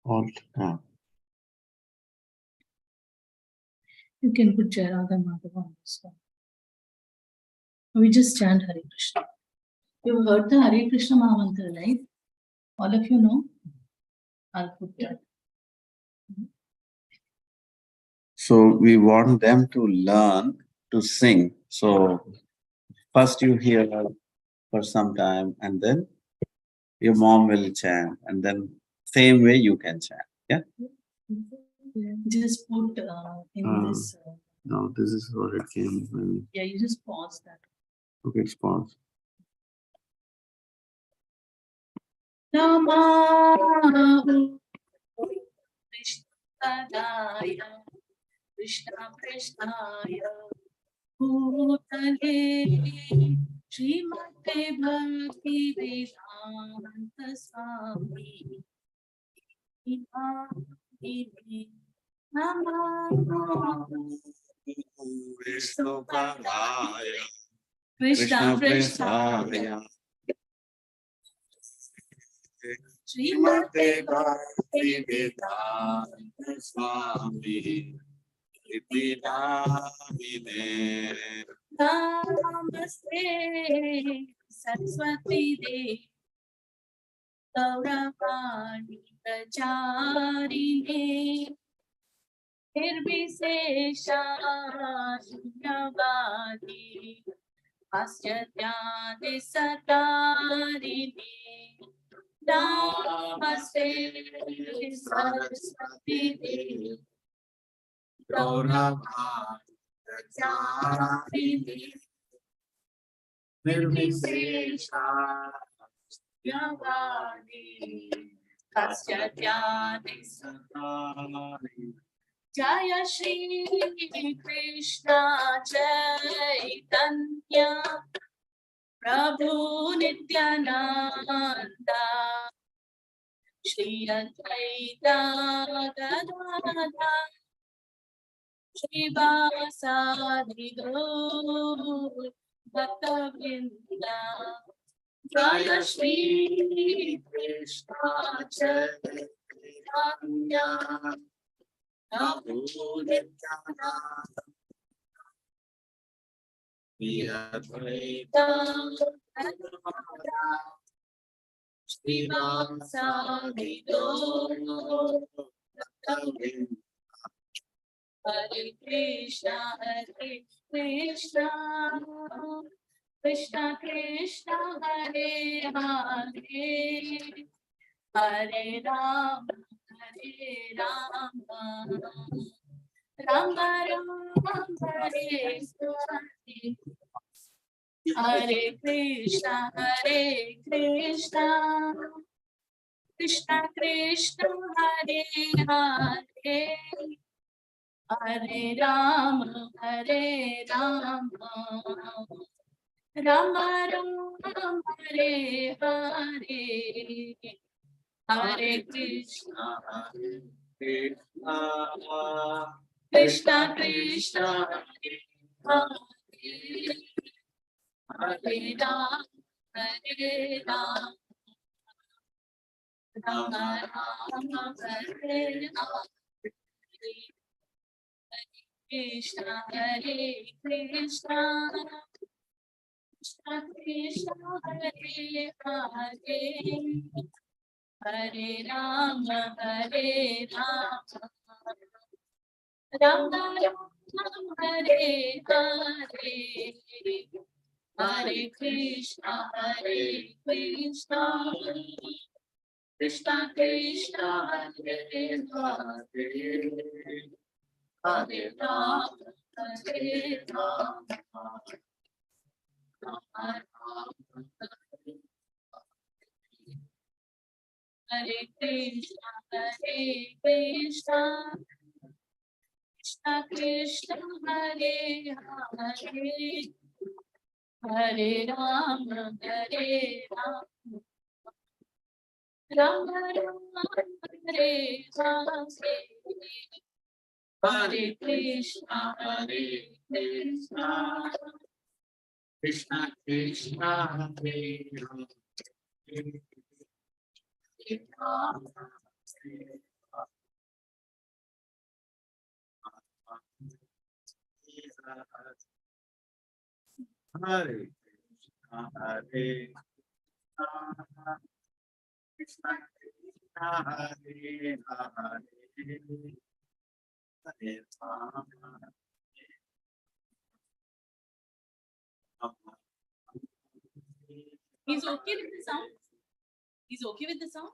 Alt tab. You can put Jayaragha Madhava on this one. We just chant Hare Krishna. You've heard the Hare Krishna Mahamantra, right? All of you know? I'll put that. So we want them to learn to sing. So first you hear for some time, and then your mom will chant, and then same way you can chant. Yeah. Just put in this. No, this is what it came. Maybe. Yeah, you just pause that. Okay, it's pause. Namahu Krishnaya Krishna Krishnaya Bhutale Srimate Bhakti Vedanta Swami Imani Namahu Vishnupadaya Krishna Krishnaya Srimate Bhakti Vedanta Swami Vidamine Namaste Saraswati Devi Gauravani Pracharine Nirvisesha Shunyavadi Paschatya Satarine Namaste Saraswati Devi Gauravani Pracharine Nirvisesha Shunyavadi Paschatya Satarine Jaya Shri Krishna Chaitanya Prabhu Nityananda Shri Advaita Gadadha Shri Vasadi Gaur Bhaktavrinda Jaya Shri Krishna Chaitanya Prabhu Nityananda Shri Advaita Gadadha Shri Vasadi Gaur Bhaktavrinda Hare Krishna, Krishna Krishna, Hare Hare, Hare Rama, Rama Rama, Hare Hare. Hare Krishna, Krishna Krishna, Hare Hare. Hare Rama, Rama Rama, Hare Hare. Hare Krishna, Krishna Krishna, Hare Hare. Hare Rama, Rama Rama, Hare Hare. Krishna, Hare Krishna, Krishna Krishna, Hare Hare. Hare Rama, Rama Rama, Hare Hare. Hare Krishna, Krishna Krishna, Hare Hare. Hare Rama, Rama Rama, Hare Krishna, Krishna Krishna, Hare Hare. Hare Rama, Rama Rama, Hare Hare. Hare Krishna, Krishna Krishna, Hare Hare. Hare Krishna, Hare Krishna, Krishna, Hare Hare, Hare Rama, He's okay with the sound? He's okay with the sound?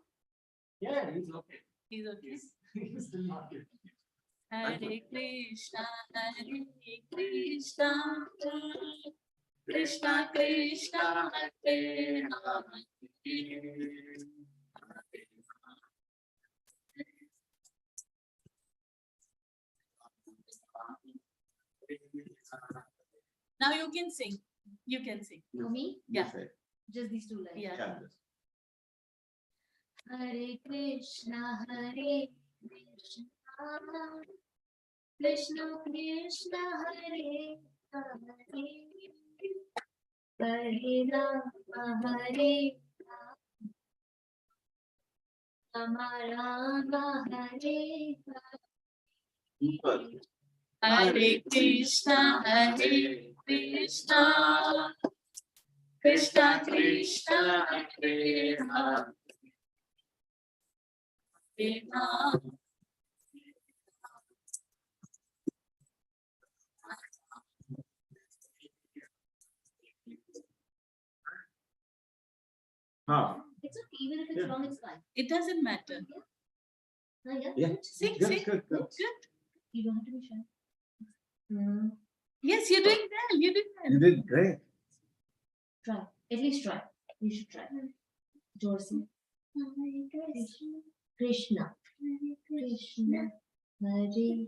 Yeah, he's okay. He's okay. He's still not good. Hare Krishna, Krishna Krishna, Hare Rama. Now you can sing. You can sing. For me, Yeah. just these two lines. Yeah. Hare Krishna, Krishna Krishna, Hare Hare, Hare Rama, Hare Rama, Rama Hare Hare. Hare Krishna, Krishna Krishna, Hare Rama. It's okay, even if it's wrong, it's fine. It doesn't matter. Yeah. Sing, Good, sing. good, good. Good. You don't have to be shy. Yes, you're doing well. You're doing You well. did great. Try. At least try. You should try. Josie. Krishna. Krishna. Hare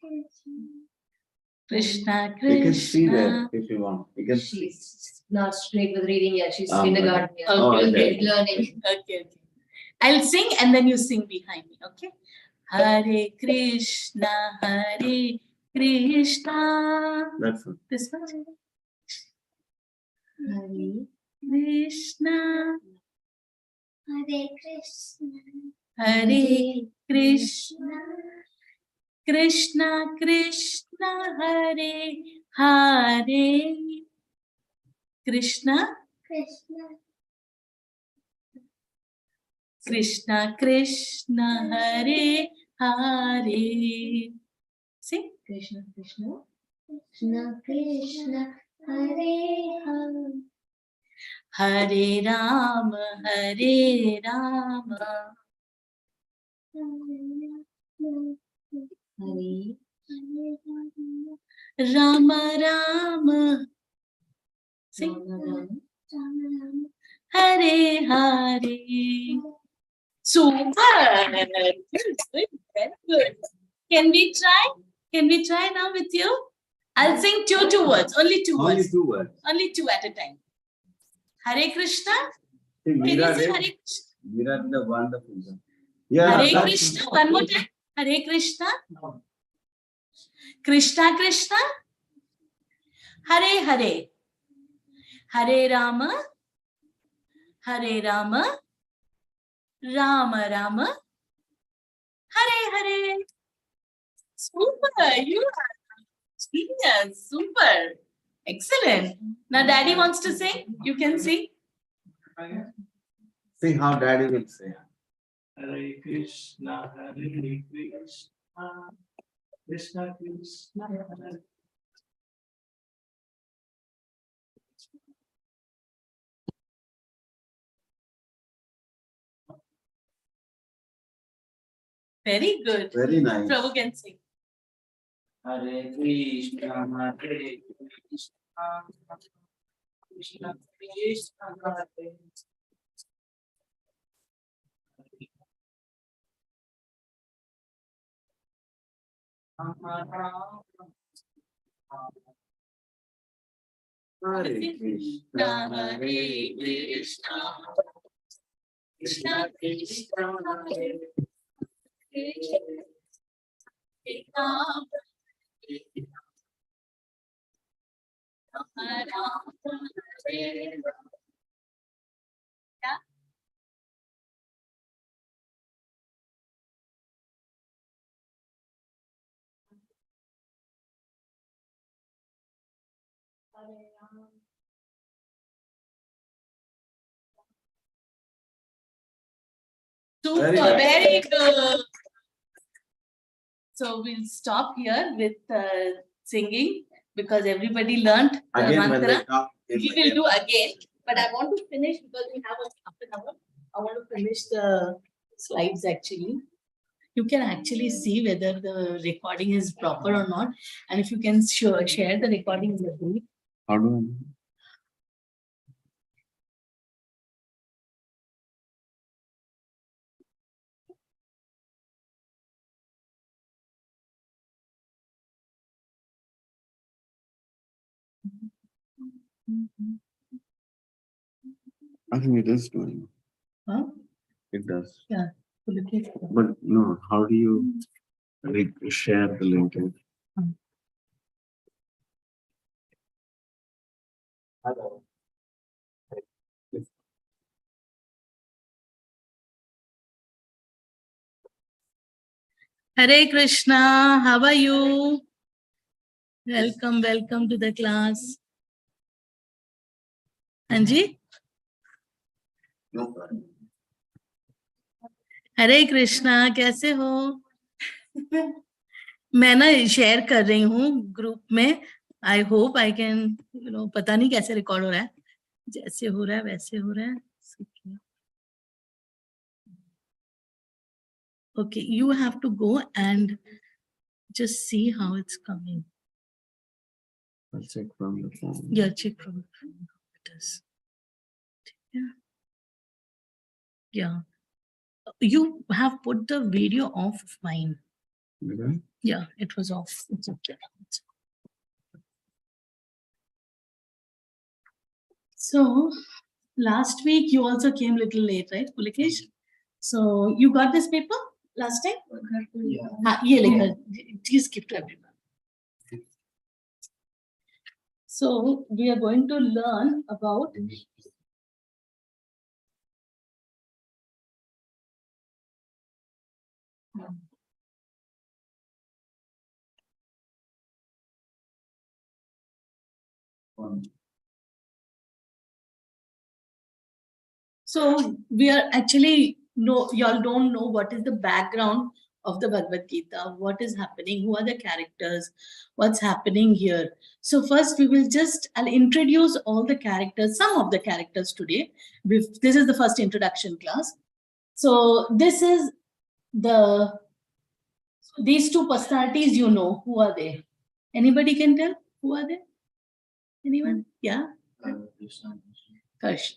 Krishna. Krishna, You can see Krishna. that if you want. You can see. She's not straight with reading yet. She's Oh, kindergarten yet. Oh, Okay, okay. okay. Learning. Okay. I'll sing and then you sing behind me, okay? Hare Krishna, Hare Krishna. That's it. This one. Hare Krishna, Hare Krishna. Hare Krishna, Krishna Krishna, Hare Hare. Krishna, Krishna. Krishna Krishna, Hare Hare. Sing. Krishna Krishna. Krishna Krishna. Hare Hare. Hare Rama, Hare Rama. Hare Rama Rama. Sing. Rama. Hare Hare. Super. Good, good, very good. Can we try? Can we try now with you? I'll sing two words, only two Only words, 2 words. only two at a time. Hare Krishna. See, Can you Meera sing did. Hare Krishna? Meera did a wonderful job. Yeah, Hare that's- Krishna. One more time. Hare Krishna. No. Krishna Krishna. Hare Hare. Hare Rama. Hare Rama. Rama Rama. Hare Hare. Super. You are genius. Super. Excellent. Now daddy wants to sing. You can sing. See how daddy will say. Hare Krishna, Hare Krishna, Krishna Krishna, Hare Very good. Very nice. Prabhu can sing. Hare Krishna, Hare Krishna, Krishna Krishna, Hare Rama. Hare Krishna, Krishna, Hare Krishna, Krishna Krishna, Hare Krishna, Rama Rama, Hare Rama. Yeah. Super, Very good. very good. So we'll stop here with singing because everybody learnt the Again, when they mantra. talk. We will do again, but I want to finish because we have half an hour. I want to finish the slides actually. You can actually see whether the recording is proper or not. And if you can share the recording in the group. How do I think it is doing. Huh? It does. Okay. But no, how do you share the link? Hello. Hare Krishna, how are you? Welcome, welcome to the class. Anji? No. हरे कृष्णा कैसे हो मैं ना share कर रही हूँ group में I hope I can पता नहीं कैसे रिकॉर्ड हो रहा है जैसे हो रहा है वैसे हो रहा है okay you have to go and just see how it's coming I'll check from the phone. Yeah, check from the phone. It is. Yeah. You have put the video off of mine. Did I? Yeah, it was off. It's okay. So last week you also came a little late, right, Pulikesh? So you got this paper last time? Yeah. Yeah, like please give to everyone. So we are going to learn about So we are actually y'all don't know what is the background of the Bhagavad Gita, what is happening, who are the characters, what's happening here. So first we will I'll introduce all the characters, some of the characters today. This is the first introduction class. So this is these two personalities, who are they? Anybody can tell who are they? Anyone? Yeah?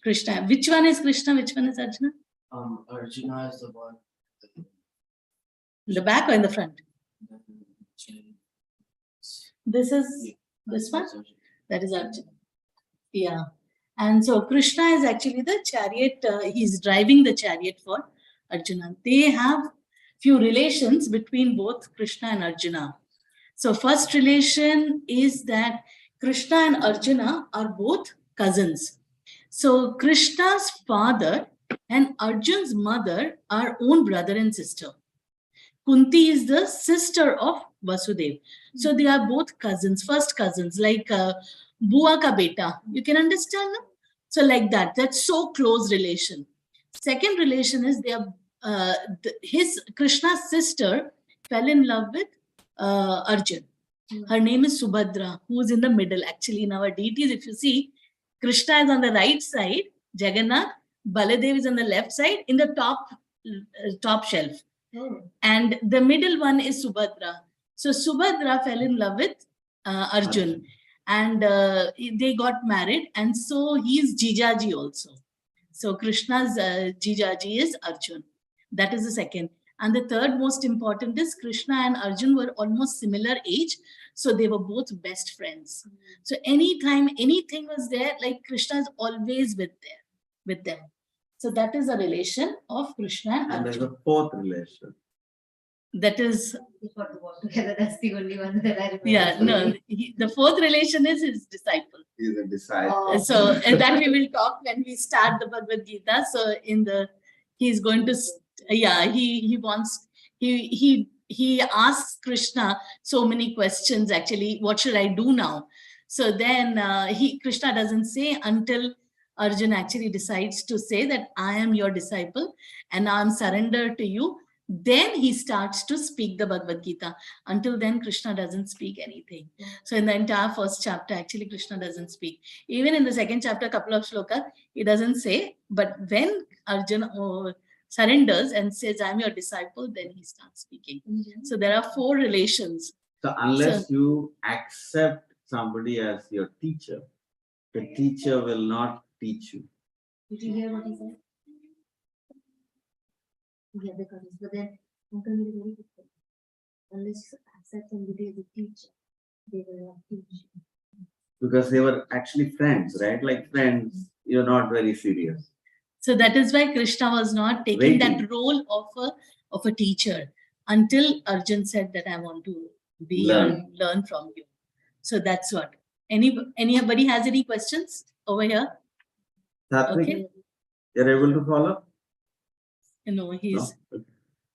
Krishna. Which one is Krishna? Which one is Arjuna? Arjuna is the one. In the back or in the front? This is this one? That is Arjuna. Yeah. And so Krishna is actually the chariot. He's driving the chariot for Arjuna. They have few relations between both Krishna and Arjuna. So first relation is that Krishna and Arjuna are both cousins. So Krishna's father and Arjun's mother are own brother and sister. Kunti is the sister of Vasudev. So they are both cousins, first cousins, like Bua ka beta. You can understand? No? So like that, that's so close relation. Second relation is his Krishna's sister fell in love with Arjun. Her name is Subhadra, who is in the middle. Actually, in our deities, if you see, Krishna is on the right side, Jagannath, Baladev is on the left side, in the top shelf. Oh. And the middle one is Subhadra. So Subhadra fell in love with Arjun. And they got married. And so he is Jijaji also. So Krishna's Jijaji is Arjun. That is the second. And the third most important is Krishna and Arjun were almost similar age. So they were both best friends. So anytime anything was there, like Krishna is always with them. So that is a relation of Krishna and Arjun. And there's a fourth relation. That is. Together, that's the only one that I remember. Yeah, no. The fourth relation is his disciple. He's a disciple. Oh. So that we will talk when we start the Bhagavad Gita. So he's going to, he wants, he asks Krishna so many questions actually, what should I do now? So then Krishna doesn't say until Arjun actually decides to say that I am your disciple and I'm surrendered to you. Then he starts to speak the Bhagavad Gita. Until then, Krishna doesn't speak anything. So in the entire first chapter, actually, Krishna doesn't speak. Even in the second chapter, a couple of shlokas, he doesn't say. But when Arjun surrenders and says, I'm your disciple, then he starts speaking. So there are 4 relations. So unless you accept somebody as your teacher, the teacher will not teach you. Did you hear what he said? Yeah, because but then Uncle is very different. Unless you accept somebody as a teacher, they will not teach you. Because they were actually friends, right? Like friends, you're not very serious. So that is why Krishna was not taking that role of a teacher until Arjun said that I want to be learn from you. So that's what. Anybody has any questions over here? Satvik, Okay. you're able to follow? No, he's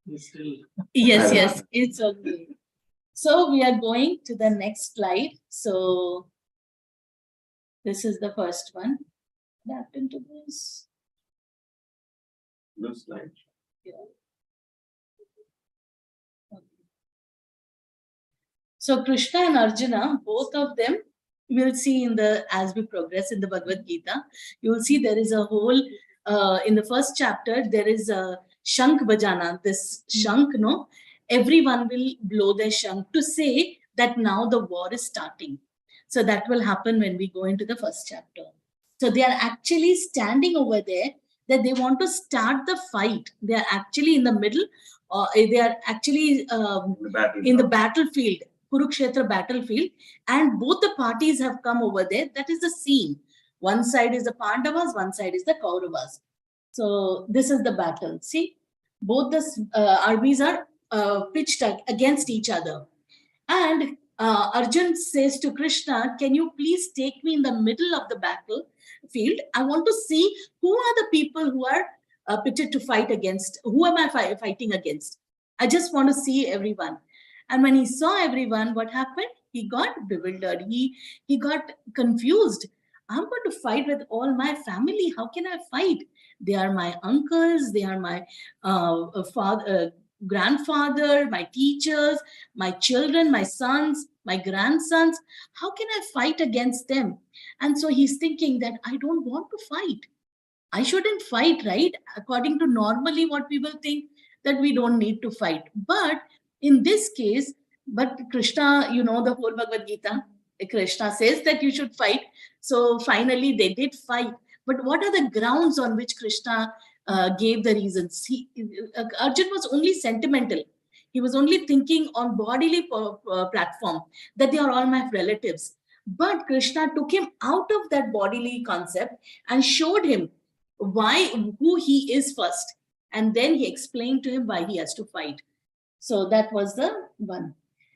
He's still. yes, it's okay. So we are going to the next slide. So this is the first one. What happened to this? No slide. Yeah. Okay. So Krishna and Arjuna, both of them, we'll see as we progress in the Bhagavad Gita, you will see there is a whole, in the first chapter, there is a Shankh Bajana. This Shankh, no, everyone will blow their Shankh to say that now the war is starting. So that will happen when we go into the first chapter. So they are actually standing over there that they want to start the fight. They are actually in the middle, they are actually in the battlefield, Kurukshetra battlefield, and both the parties have come over there. That is the scene. One side is the Pandavas, one side is the Kauravas. So this is the battle. See, both the armies are pitched against each other. And Arjun says to Krishna, can you please take me in the middle of the battlefield? I want to see who are the people who are pitted to fight against. Who am I fighting against? I just want to see everyone. And when he saw everyone, what happened? He got bewildered. He got confused. I'm going to fight with all my family. How can I fight? They are my uncles. They are my grandfather, my teachers, my children, my sons, my grandsons. How can I fight against them? And so he's thinking that I don't want to fight. I shouldn't fight, right? According to normally what people think that we don't need to fight. But in this case, but Krishna, you know, the whole Bhagavad Gita, Krishna says that you should fight. So finally they did fight. But what are the grounds on which Krishna gave the reasons? Arjun was only sentimental. He was only thinking on bodily platform that they are all my relatives. But Krishna took him out of that bodily concept and showed him who he is first. And then he explained to him why he has to fight. So that was the one.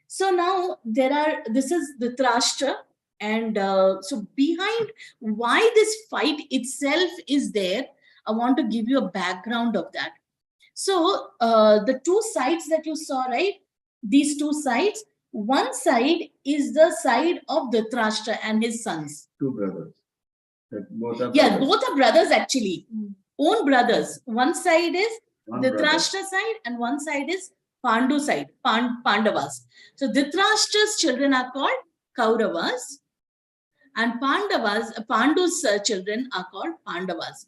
So now this is Dhritarashtra. And so behind why this fight itself is there, I want to give you a background of that. So the 2 sides that you saw, right? These 2 sides, one side is the side of Dhritarashtra and his sons. 2 brothers. Both are yeah, brothers. both are brothers actually. Own brothers. One side is Dhritarashtra side and one side is Pandu side, Pandavas. So Dhritarashtra's children are called Kauravas and Pandu's children are called Pandavas.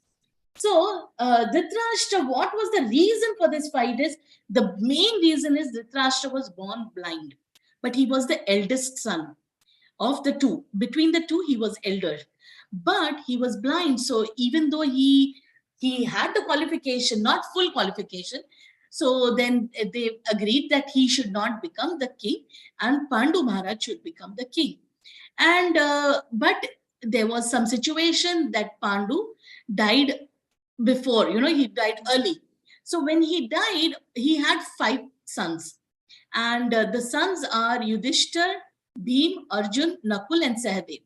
So Dhritarashtra, what was the reason for this fight is, the main reason is Dhritarashtra was born blind, but he was the eldest son of the 2. Between the 2, he was elder, but he was blind. So even though he had the qualification, not full qualification, so then they agreed that he should not become the king and Pandu Maharaj should become the king. And but there was some situation that Pandu died before, he died early. So when he died, he had 5 sons. And the sons are Yudhishthir, Bhim, Arjun, Nakul and Sahadev.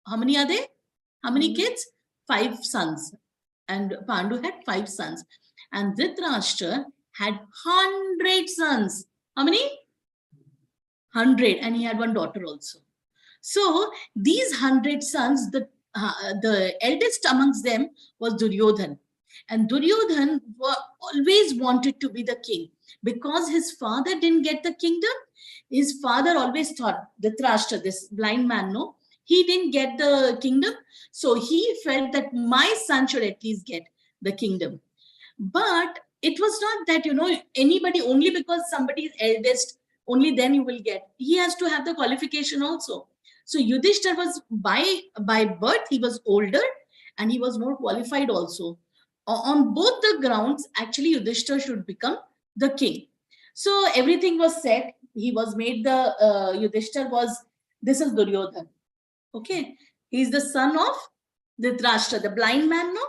How many are they? How many kids? 5 sons. And Pandu had 5 sons. And Dhritarashtra had 100 sons. How many? 100. And he had one daughter also. So these 100 sons, the eldest amongst them was Duryodhan. And Duryodhan always wanted to be the king because his father didn't get the kingdom. His father always thought, Dhritarashtra, this blind man, no, he didn't get the kingdom. So he felt that my son should at least get the kingdom. But it was not that, anybody, only because somebody is eldest, only then you will get. He has to have the qualification also. So Yudhishthir was by birth, he was older and he was more qualified also. On both the grounds, actually Yudhishthir should become the king. So everything was set. He was made Yudhishthir this is Duryodhan. Okay. He's the son of Dhritarashtra, the blind man, no?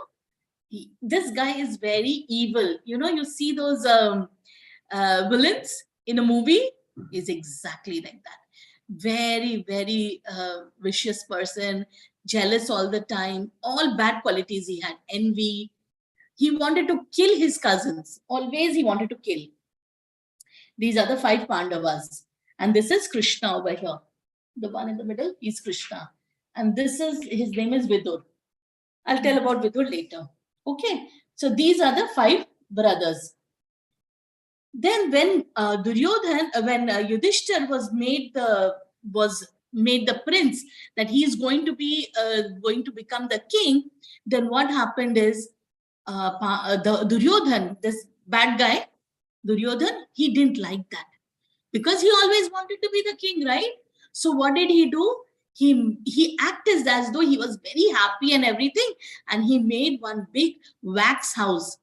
This guy is very evil. You see those villains in a movie, is exactly like that. Very, very vicious person, jealous all the time, all bad qualities he had, envy. He wanted to kill his cousins. Always he wanted to kill. These are the 5 Pandavas. And this is Krishna over here. The one in the middle is Krishna. And his name is Vidur. I'll tell about Vidur later. Okay, so these are the 5 brothers. Then when Yudhishthir was made the prince, that he is going to become the king, then what happened is the Duryodhan, this bad guy, Duryodhan, he didn't like that because he always wanted to be the king, right? So what did he do? He acted as though he was very happy and everything, and he made one big wax house.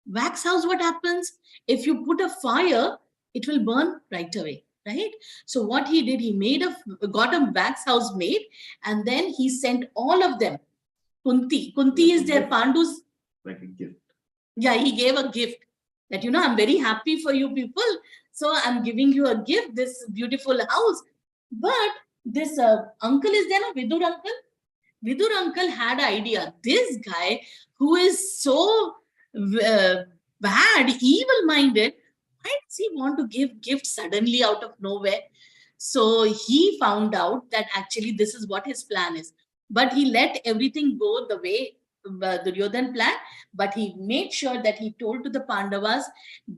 Wax house, what happens? If you put a fire, it will burn right away, right? So what he did, he got a wax house made, and then he sent all of them. Kunti is their Pandus. Like a gift. Yeah, he gave a gift that, I'm very happy for you people. So I'm giving you a gift, this beautiful house. But this uncle is there, no? Vidur uncle. Vidur uncle had an idea. This guy who is so bad, evil-minded, why does he want to give gifts suddenly out of nowhere? So he found out that actually this is what his plan is. But he let everything go the way Duryodhan planned, but he made sure that he told to the Pandavas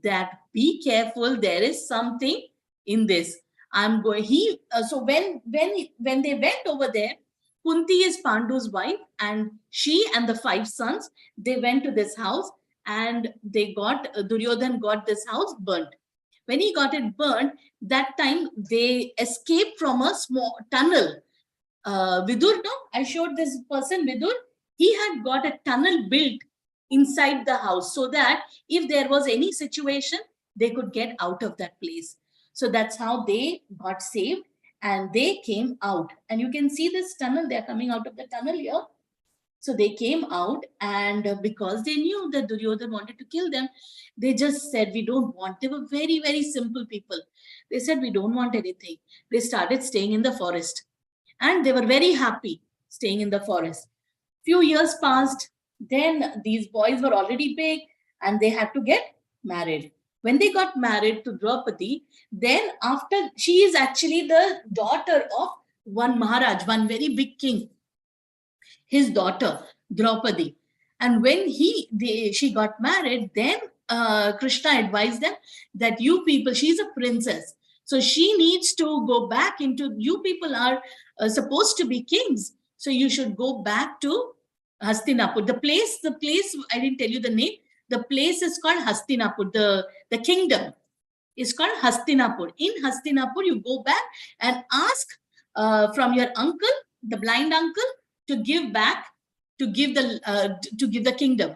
that be careful, there is something in this. So when they went over there, Kunti is Pandu's wife, and she and the 5 sons, they went to this house, and Duryodhan got this house burnt. When he got it burnt, that time they escaped from a small tunnel. Vidur, no? I showed this person, Vidur. He had got a tunnel built inside the house so that if there was any situation, they could get out of that place. So that's how they got saved and they came out. And you can see this tunnel, they're coming out of the tunnel here. So they came out, and because they knew that Duryodhan wanted to kill them, they just said, we don't want. They were very, very simple people. They said, we don't want anything. They started staying in the forest. And they were very happy staying in the forest. Few years passed. Then these boys were already big and they had to get married. When they got married to Draupadi, then after, she is actually the daughter of one Maharaj, one very big king, his daughter, Draupadi. And when she got married, then Krishna advised them that you people, she's a princess. So she needs to go back into, you people are supposed to be kings. So you should go back to Hastinapur. The place, I didn't tell you the name. The place is called Hastinapur. The kingdom is called Hastinapur. In Hastinapur, you go back and ask from your uncle, the blind uncle, to give the kingdom.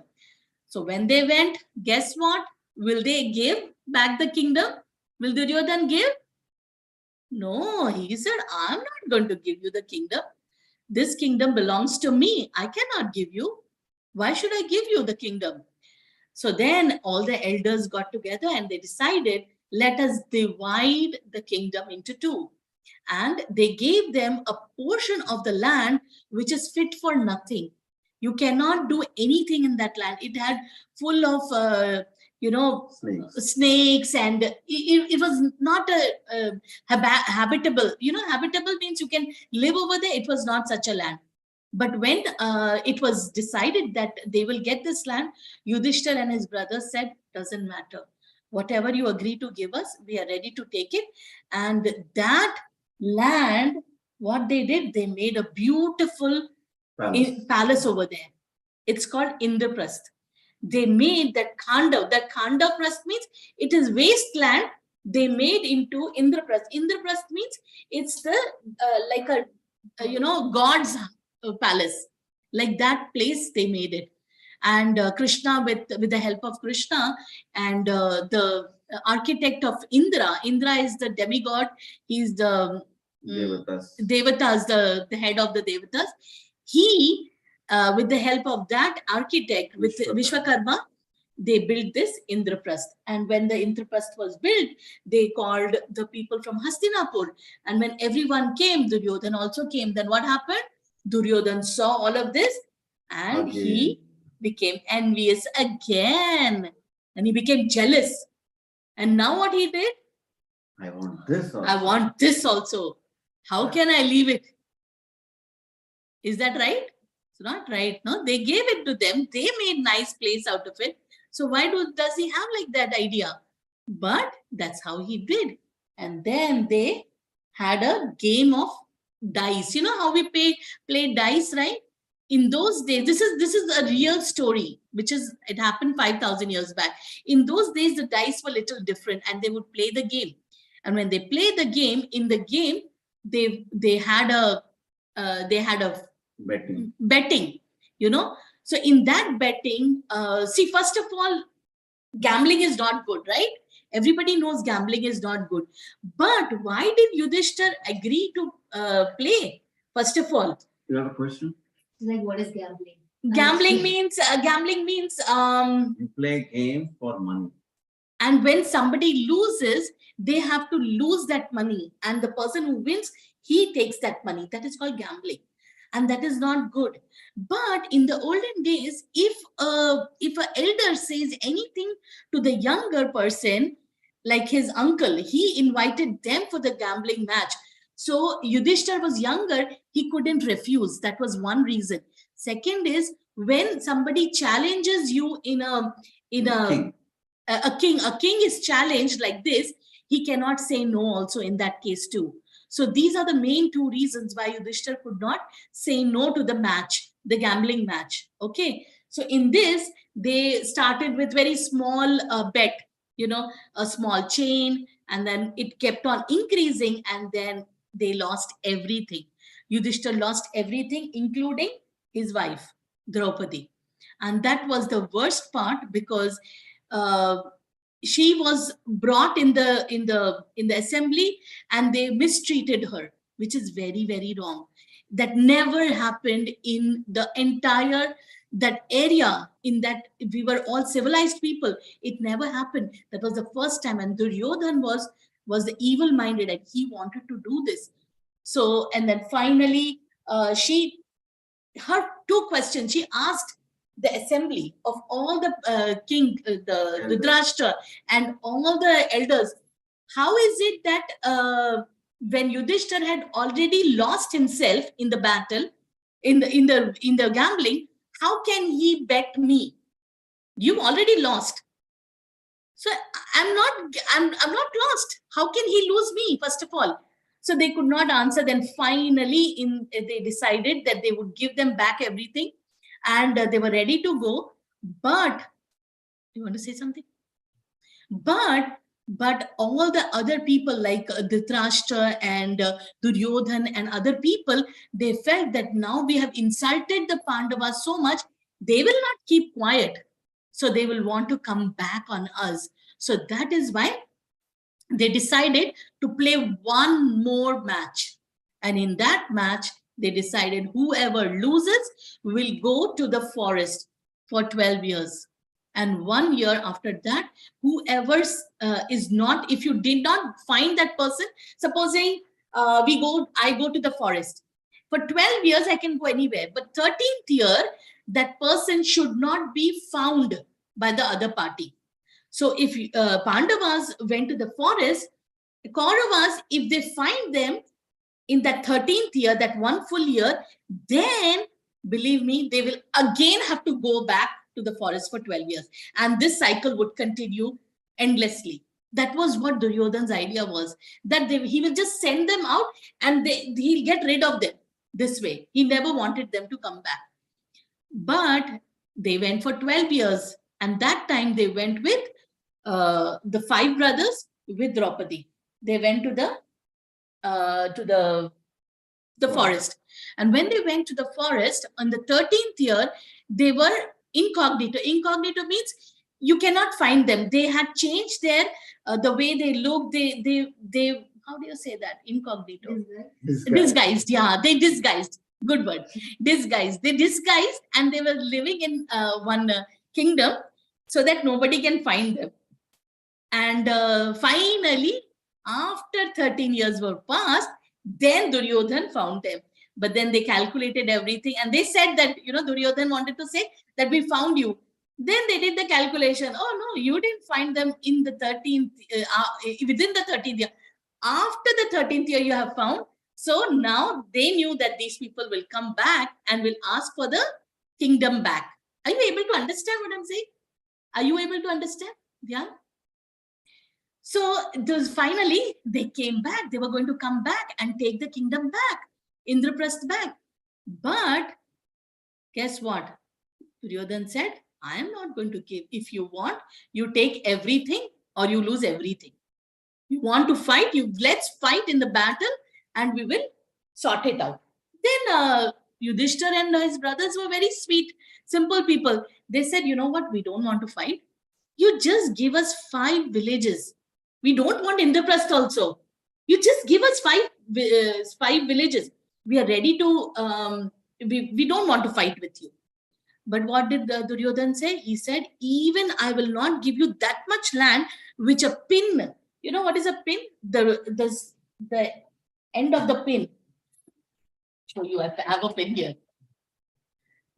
So when they went, guess what? Will they give back the kingdom? Will Duryodhan give? No, he said, I'm not going to give you the kingdom. This kingdom belongs to me. I cannot give you. Why should I give you the kingdom? So then all the elders got together and they decided, let us divide the kingdom into 2. And they gave them a portion of the land which is fit for nothing. You cannot do anything in that land. It had full of Snakes. snakes, and it was not a habitable. Habitable means you can live over there. It was not such a land. But when it was decided that they will get this land, Yudhishthir and his brothers said, doesn't matter. Whatever you agree to give us, we are ready to take it. And that land, what they did, they made a beautiful palace over there. It's called Indraprasth. They made that Khanda. That Khandaprasth means it is wasteland. They made into Indraprasth. Indraprasth means it's the like a God's palace. Like that place they made it. And Krishna, with the help of Krishna and the architect of Indra. Indra is the demigod. He's the Devatas, the head of the Devatas. He, with the help of that architect, with Vishwakarma, they built this Indraprasth. And when the Indraprasth was built, they called the people from Hastinapur. And when everyone came, Duryodhan also came. Then what happened? Duryodhan saw all of this and he became envious again. And he became jealous. And now what he did? I want this also. I want this also. How can I leave it? Is that right? It's not right. No, they gave it to them. They made nice place out of it. So why does he have like that idea? But that's how he did. And then they had a game of dice. You know how we play dice, right? In those days, this is a real story, it happened 5,000 years back. In those days, the dice were a little different, and they would play the game. And when they played the game, in the game, they had a betting. So in that betting, see, first of all, gambling is not good, right? Everybody knows gambling is not good. But why did Yudhishthir agree to play? First of all, You have a question? Like, what is gambling? Gambling means You play game for money. and when somebody loses, they have to lose that money, and the person who wins, he takes that money. That is called gambling, and that is not good. But in the olden days, if an elder says anything to the younger person, like his uncle, he invited them for the gambling match. So Yudhishthir was younger, he couldn't refuse. That was one reason. Second is, when somebody challenges you in a King. a king is challenged like this, he cannot say no also in that case too. So these are the main two reasons why Yudhishthir could not say no to the match, the gambling match. Okay. So in this, they started with very small bet, a small chain, and then it kept on increasing, and then they lost everything. Yudhishthir lost everything, including his wife, Draupadi. And that was the worst part, because she was brought in the assembly, and they mistreated her, which is very, very wrong. That never happened in the entire that area, in that we were all civilized people. It never happened. That was the first time. And Duryodhan was the evil minded, and he wanted to do this. So, and then finally, her two questions, she asked the assembly of all the king, the Dhritarashtra and all the elders, how is it that when Yudhishthir had already lost himself in the battle, in the gambling, how can he bet me? You've already lost. So I'm not lost. How can he lose me, first of all? So they could not answer. Then finally, they decided that they would give them back everything, and they were ready to go. But you want to say something? But all the other people, like Dhritarashtra and Duryodhan and other people, they felt that now we have insulted the Pandavas so much, they will not keep quiet. So they will want to come back on us. So that is why they decided to play one more match. And in that match, they decided whoever loses will go to the forest for 12 years. And 1 year after that, whoever is not, if you did not find that person, supposing I go to the forest. For 12 years, I can go anywhere. But 13th year, that person should not be found by the other party. So if Pandavas went to the forest, Kauravas, if they find them in that 13th year, that one full year, then believe me, they will again have to go back to the forest for 12 years. And this cycle would continue endlessly. That was what Duryodhana's idea was, that he will just send them out and he'll get rid of them this way. He never wanted them to come back. But they went for 12 years. And that time they went with the 5 brothers with Draupadi. They went to the forest. And when they went to the forest on the 13th year, they were incognito. Incognito means you cannot find them. They had changed their the way they look. They how do you say that? Incognito. Disguised. Yeah, they disguised. Good word. Disguised. They disguised and they were living in one kingdom so that nobody can find them. And finally, after 13 years were passed, then Duryodhana found them. But then they calculated everything and they said that, Duryodhana wanted to say that we found you. Then they did the calculation. Oh, no, you didn't find them in the 13th, within the 13th year. After the 13th year you have found. So now they knew that these people will come back and will ask for the kingdom back. Are you able to understand what I'm saying? Are you able to understand? Yeah. So finally they came back. They were going to come back and take the kingdom back, Indraprastha back. But guess what? Duryodhana said, I am not going to give. If you want, you take everything or you lose everything. You want to fight, let's fight in the battle and we will sort it out. Then Yudhishthira and his brothers were very sweet, simple people. They said, you know what? We don't want to fight. You just give us 5 villages. We don't want Indraprastha also. You just give us 5 villages. We are ready to, we don't want to fight with you. But what did Duryodhana say? He said, even I will not give you that much land, which a pin, you know what is a pin? The end of the pin. Show you, I have a pin here.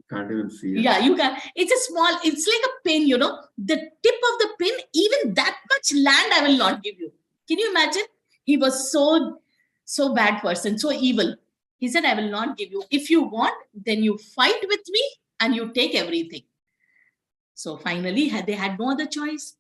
Can't even see it. Yeah, you can. It's a small, it's like a pin, the tip of the pin, even that much land I will not give you. Can you imagine? He was so bad person, so evil. He said, I will not give you. If you want, then you fight with me and you take everything. So finally, they had no other choice.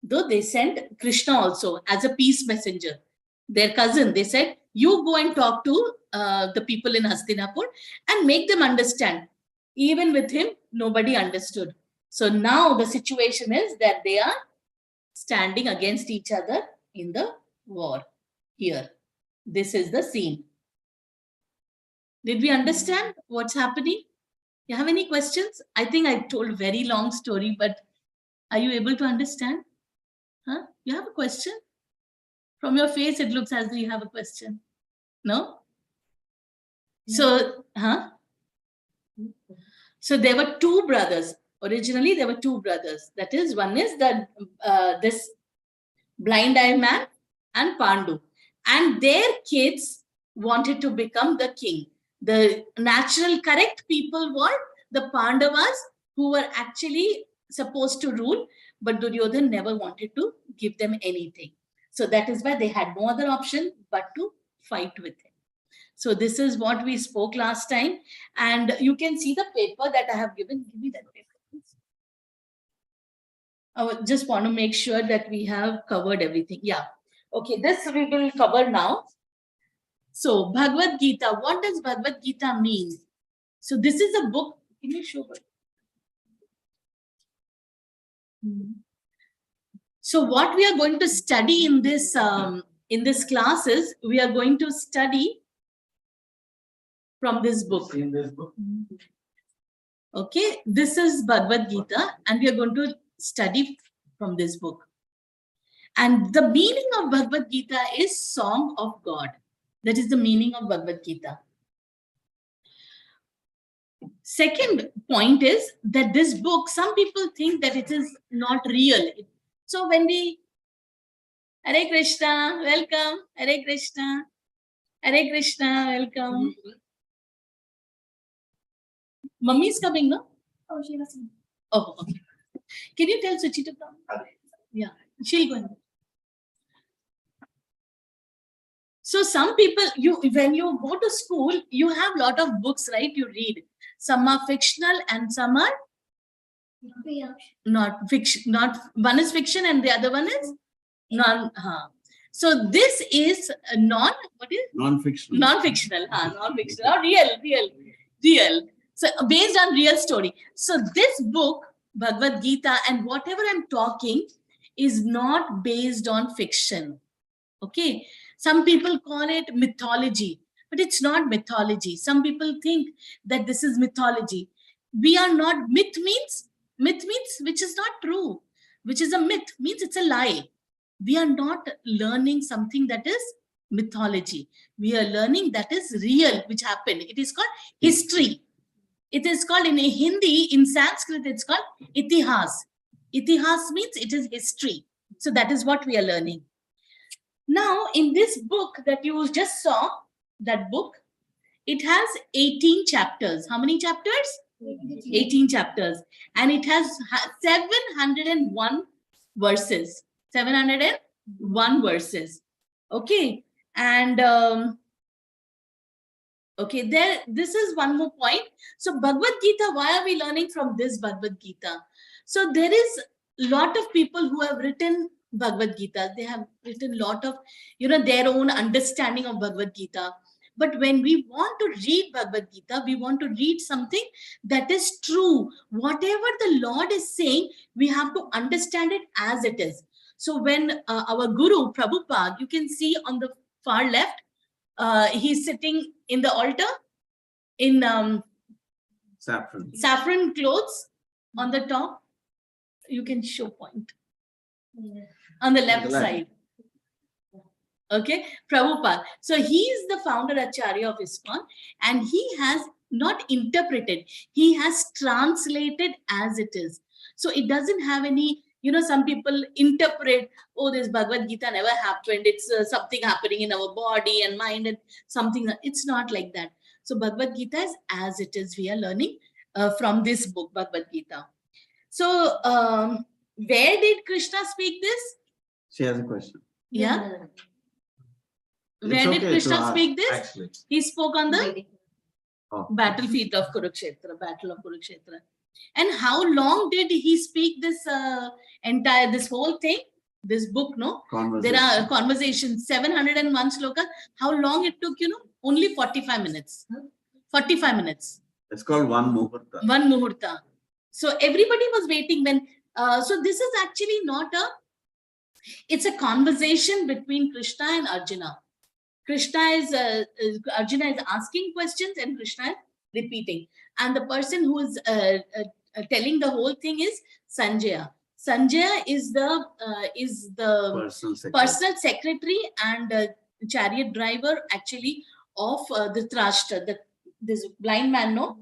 Though they sent Krishna also as a peace messenger. Their cousin, they said, you go and talk to the people in Hastinapur and make them understand. Even with him, nobody understood. So now the situation is that they are standing against each other in the war here. This is the scene. Did we understand what's happening? You have any questions? I think I told a very long story, but are you able to understand? Huh? You have a question? From your face, it looks as though you have a question. No? Yeah. So, So there were 2 brothers. Originally, there were 2 brothers. That is, one is this blind eye man and Pandu. And their kids wanted to become the king. The natural, correct people were the Pandavas, who were actually supposed to rule, but Duryodhana never wanted to give them anything. So that is why they had no other option but to fight with him. So this is what we spoke last time. And you can see the paper that I have given. Give me that paper, please. I just want to make sure that we have covered everything. Yeah. Okay, this we will cover now. So Bhagavad Gita, what does Bhagavad Gita mean? So this is a book. Can you show it? So what we are going to study in this class is, we are going to study from this book. In this book. Okay, this is Bhagavad Gita and we are going to study from this book. And the meaning of Bhagavad Gita is Song of God. That is the meaning of Bhagavad Gita. Second point is that this book, some people think that it is not real. So when we, Hare Krishna, welcome, Hare Krishna, Hare Krishna, welcome. Mummy is coming, no? Oh, she was. Oh, okay. Can you tell Suchi to come? Yeah. She'll go. So some people, when you go to school, you have lot of books, right? You read. Some are fictional and some are not fiction. Not one is fiction and the other one is non. So this is a what is Non-fictional. non-fictional? Non-fictional. Real. So based on real story. So this book, Bhagavad Gita, and whatever I'm talking is not based on fiction. Okay. Some people call it mythology, but it's not mythology. Some people think that this is mythology. We are not. Myth means which is not true, which is a myth, means it's a lie. We are not learning something that is mythology. We are learning that is real, which happened. It is called history. It is called in Hindi, in Sanskrit, it's called itihas. Itihas means it is history. So that is what we are learning. Now, in this book that you just saw, that book, it has 18 chapters. How many chapters? 18 chapters. And it has 701 verses. 701 verses. Okay. And okay, this is one more point. So Bhagavad Gita, why are we learning from this Bhagavad Gita? So there is a lot of people who have written Bhagavad Gita. They have written a lot of, their own understanding of Bhagavad Gita. But when we want to read Bhagavad Gita, we want to read something that is true. Whatever the Lord is saying, we have to understand it as it is. So when our Guru, Prabhupada, you can see on the far left, he's sitting in the altar in saffron clothes on the top. You can show point. On the left side. Okay, Prabhupada. So he is the founder Acharya of ISKCON, and he has not interpreted, he has translated as it is. So it doesn't have any, some people interpret, oh, this Bhagavad Gita never happened. It's something happening in our body and mind and something. It's not like that. So Bhagavad Gita is as it is. We are learning from this book, Bhagavad Gita. So where did Krishna speak this? She has a question. Yeah. Where did Krishna speak this? Actually. He spoke on the Oh. battlefield of Kurukshetra, battle of Kurukshetra. And how long did he speak this this whole thing? This book, no? There are conversations, 701 sloka. How long it took, Only 45 minutes. 45 minutes. It's called one muhurta. One muhurta. So everybody was waiting when, so this is actually not it's a conversation between Krishna and Arjuna. Arjuna is asking questions and Krishna is repeating. And the person who is telling the whole thing is Sanjaya. Sanjaya is the personal secretary and chariot driver actually of Dhritarashtra, this blind man, no?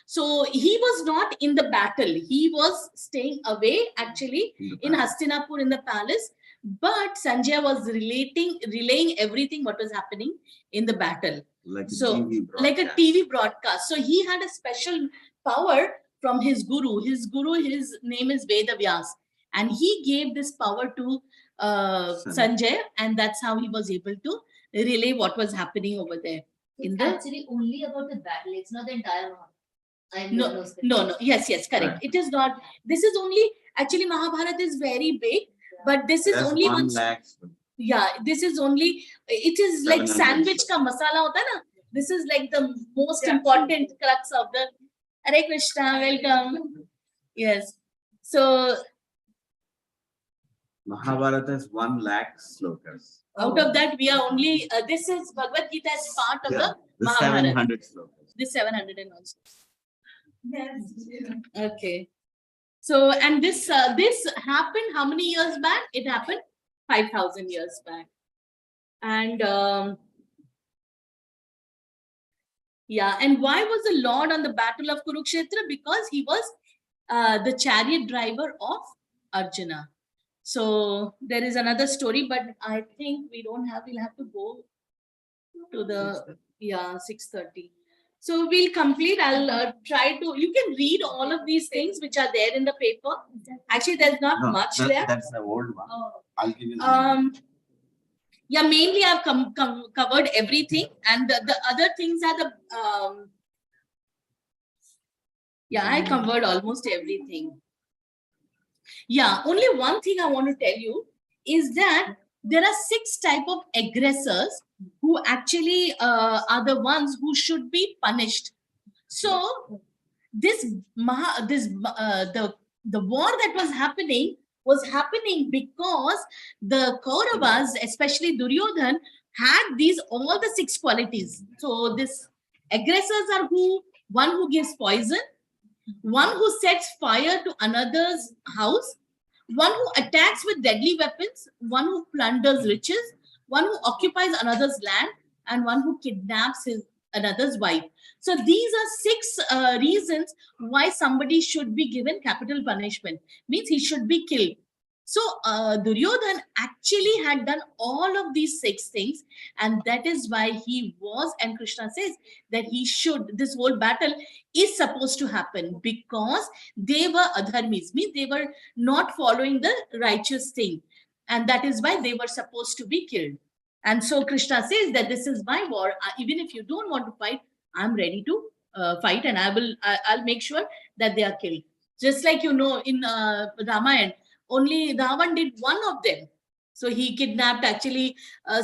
So he was not in the battle. He was staying away actually in Hastinapur in the palace. But Sanjaya was relaying everything what was happening in the battle. Like a TV broadcast. So he had a special power from his guru. His name is Vedavyas. And he gave this power to Sanjaya, and that's how he was able to relay what was happening over there. It's actually only about the battle. It's not the entire Mahabharata. No. Yes, correct. Right. It is not. This is only, actually Mahabharata is very big. But this is only one. Yeah, this is only, it is like sandwich ka masala hota na. This is like the most important crux of the Hare Krishna, welcome. Yes. So Mahabharata is 1 lakh slokas. Out of that, we are only, this is Bhagavad Gita as part of the Mahabharata. 700 slokas. This 701 slokas. Yes. Okay. So, and this happened how many years back? It happened 5,000 years back. And yeah, and why was the Lord on the battle of Kurukshetra? Because he was the chariot driver of Arjuna. So there is another story, but I think we'll have to go to the 6:30. So we'll complete. I'll try to. You can read all of these things which are there in the paper. Actually, there's not No, much left. that's the old one. I'll give you the Yeah, mainly I've covered everything, and the other things are the yeah, I covered almost everything. Yeah, only one thing I want to tell you is that there are 6 type of aggressors who actually are the ones who should be punished. So this the war that was happening because the Kauravas, especially Duryodhan, had these all the 6 qualities. So this aggressors are one who gives poison, one who sets fire to another's house, one who attacks with deadly weapons, one who plunders riches, one who occupies another's land, and one who kidnaps another's wife. So these are 6 reasons why somebody should be given capital punishment. Means he should be killed. So Duryodhan actually had done all of these 6 things, and that is why he was, and Krishna says that this whole battle is supposed to happen because they were adharmis, means they were not following the righteous thing, and that is why they were supposed to be killed. And so Krishna says that this is my war. Even if you don't want to fight, I'm ready to fight, and I'll make sure that they are killed. Just like in Ramayana, only Ravan did one of them. So he kidnapped actually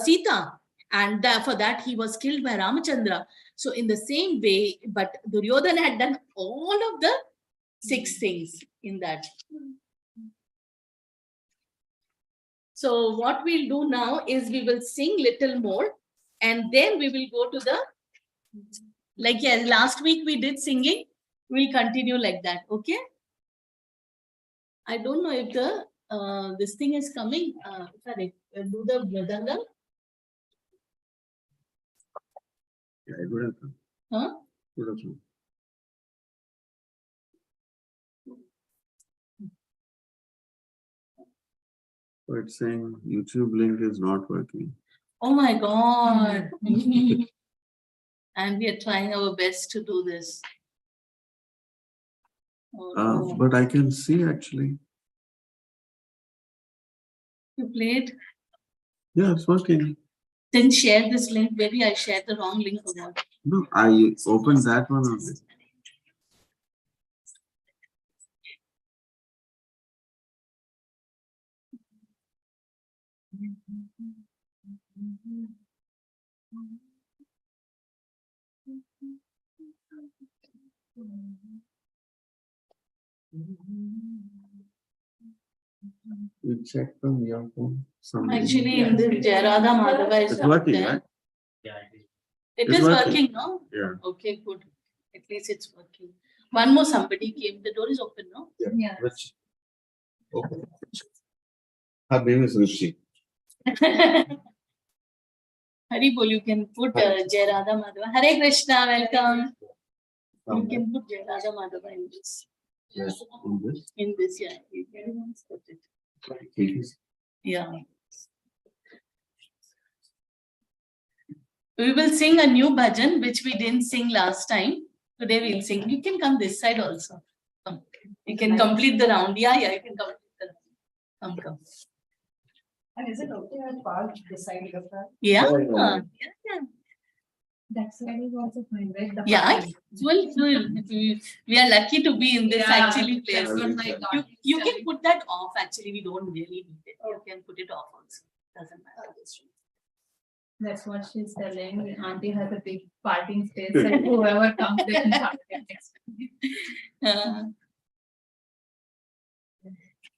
Sita, and for that he was killed by Ramachandra. So in the same way, but Duryodhana had done all of the 6 things in that. So what we'll do now is we will sing little more, and then we will go to the, like, yeah, last week we did singing. We'll continue like that. Okay. I don't know if the this thing is coming. Sorry, do the mridangam. Yeah, it would have come. Huh? Would have come. So it's saying YouTube link is not working. Oh my God. And we are trying our best to do this. Oh, no. But I can see actually. You played? Yeah, it's working. Then share this link. Maybe I shared the wrong link or what. No, I opened that one only. You check from your phone. Somebody. Actually, in this Jayarada Madhava is It's not working, there. right? Yeah, it is. It It's is working. working, no? Yeah. Okay, good. At least it's working. One more somebody came. The door is open, no? Yeah. Which? Okay. Her name is Rishi. Haribol, you can put Jayarada Madhava. Hare Krishna, welcome. You can put Jayarada Madhava in this. Yes. In this? In this, yeah. You can put it. It is. Yeah. We will sing a new bhajan, which we didn't sing last time. Today we'll sing. You can come this side also. Come. You can complete the round. Yeah, you can complete the round. Come. And is it okay I park beside of that? Yeah. Oh, yeah. Yeah. That side is also fine, right? The Yeah, parking. we are lucky to be in this Yeah, actually place. that's what my God You is can telling. put that off. Actually, we don't really need it. You can put it off also. Doesn't matter. That's what she's telling. Auntie has a big parking space and whoever comes there can park it next to me.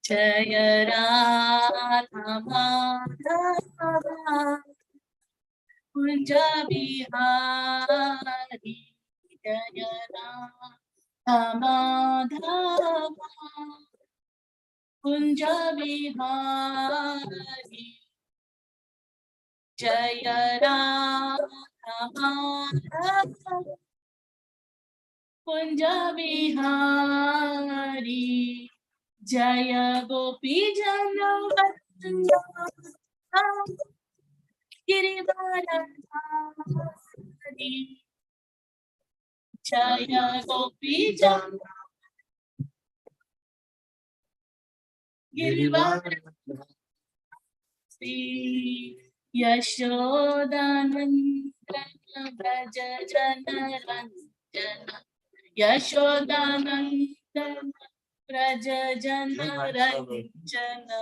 Jaya Radha Madhava Kunja Bihari Jaya Radha Madhava Kunja Bihari Jaya Radha Madhava Kunja Bihari Jaya Gopi Janavardhana Girivaradhari Jaya Gopi Jana Girivardhari Yashodanandana Braja Jana Ranjana Yashodanandana Braja Jana Ranjana.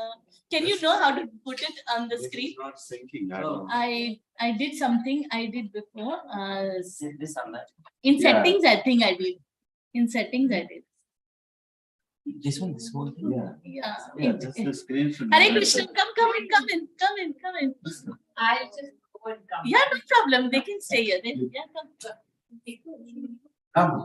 Can you know how to put it on the screen? It's not syncing. I don't know. I did something I did before. This on that. In Yeah. settings, I think I did. In settings, I did. This one, this whole thing. Yeah. Yeah. Yeah, just the screen should. Hare be Krishna, like come in. I'll just go and come. Yeah, no problem. They can stay here. Yeah, come. that. Come.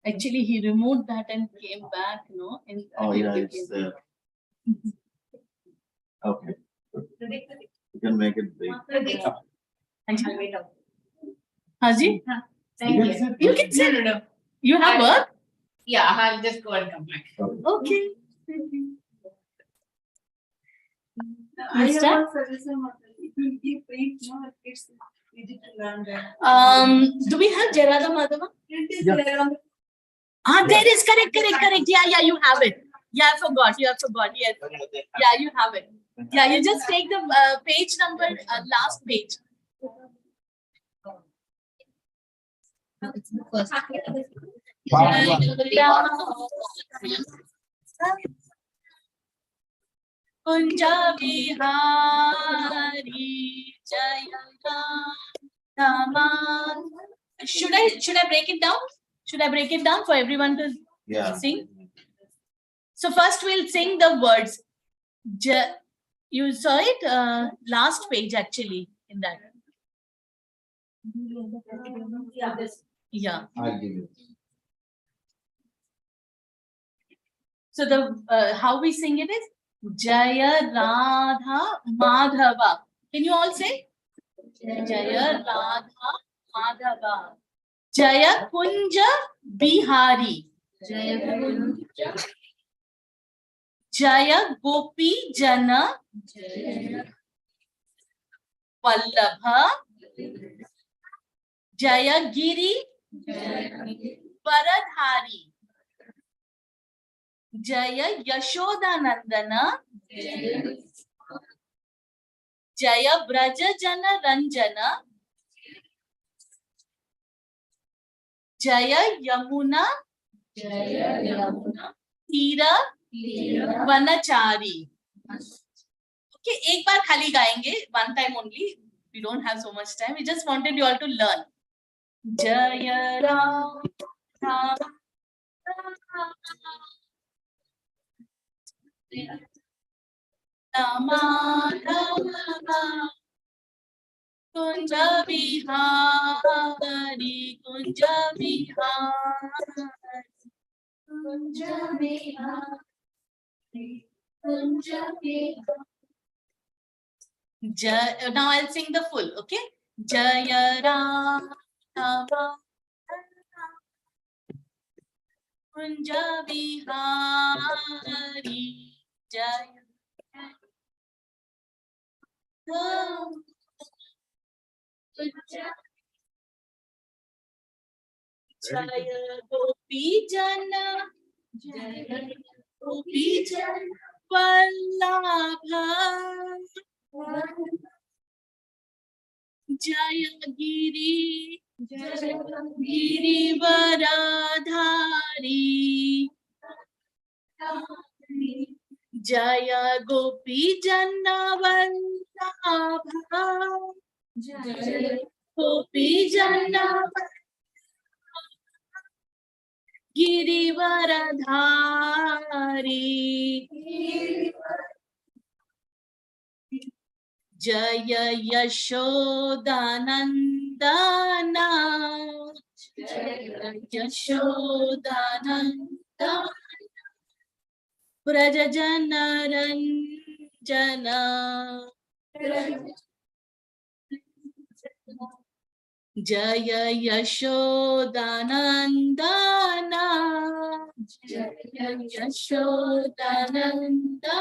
Actually, he removed that and came back, no? And Oh, again yeah, he it's came. there. Okay, you can make it big. Haji? Haji? Thank You you. can sit. You can sit. No. You have work? Yeah, I'll just go and come back. Okay. I You start? have a suggestion. It will give print, no, it's easy to learn that. Do we have Jarada Madhava? Print is Yeah. there on the. There is correct. Yeah, you have it. Yeah, I forgot. Yes. Yeah, you have it. Yeah, you just take the page number, last page. It's the first. Kunja Vihari Jaya Rama. Should I break it down? Should I break it down for everyone to Yeah. sing? So first we'll sing the words. You saw it last page actually in that. Yeah, this. Yeah. I'll give you. So the how we sing it is Jaya Radha Madhava. Can you all say? Jaya Radha Madhava. Jaya Kunja Bihari. Jaya Gopi Jana Vallabha. Jaya Giri Varadhari. Jaya Yashodanandana. Jaya Braja Jana Ranjana. Jaya Yamuna Tira Vanachari. Okay, एक बार खाली गाएंगे, one time only. We don't have so much time. We just wanted you all to learn. Jaya Ram Ram Madhava Kunja Vihari Kunja Vihari Kunja Vihari Kunja Vihari. Now I'll sing the full, okay? Jaya Ram Kunja Vihari Jaya Jaya Gopi Jana Jaya Gopi Jana Vallabha Jaya Giri Giri Varadhari Jaya Gopi Jana Vallabha Jaya Gopi Jana Giri Varadhari Jaya Yashodanandana Jaya Yashodanandana Braja Jana Ranjana Jaya Yashodanandana Jaya Yashodanandana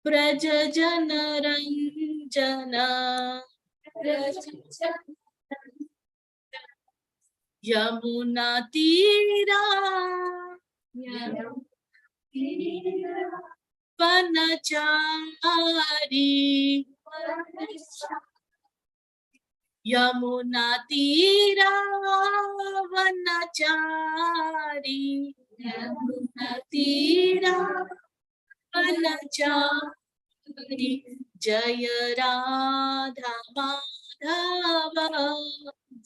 Braja Jana Ranjana Yamuna तीरा वनचारी यमुना तीरा वनचारी यमुना तीरा वनचारी जय राधा माधव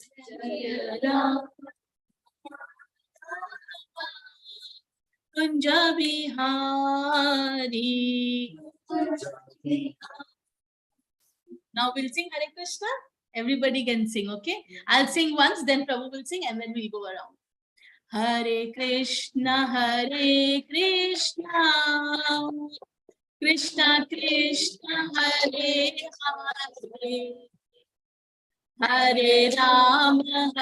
जय Radha Kunj Bihari. Now we'll sing Hare Krishna. Everybody can sing, okay? I'll sing once, then Prabhu will sing, and then we'll go around. Hare Krishna, Krishna Krishna, Hare Hare, Hare Rama,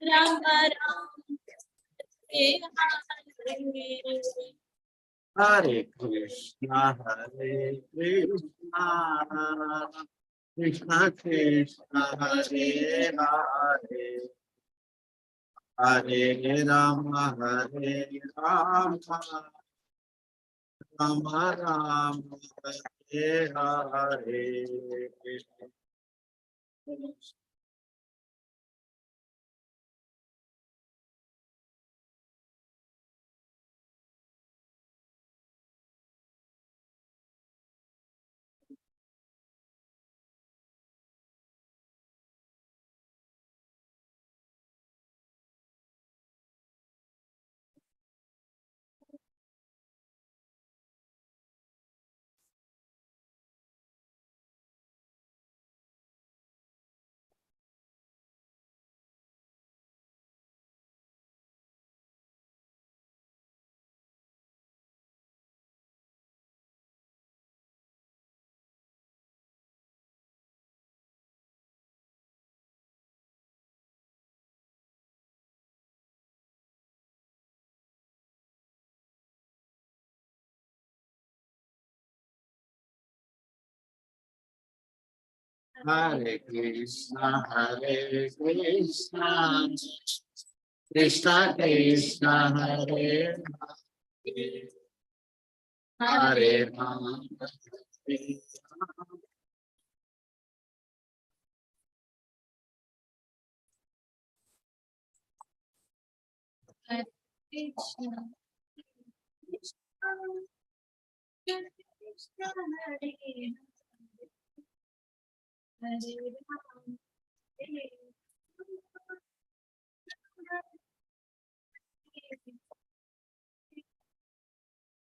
Rama Rama, Hare Hare. Hare Krishna, Krishna Krishna, Hare Hare, Hare Rama, Rama Rama, Hare Hare. Hare Krishna, Krishna Krishna, Hare Hare, Hare Rama,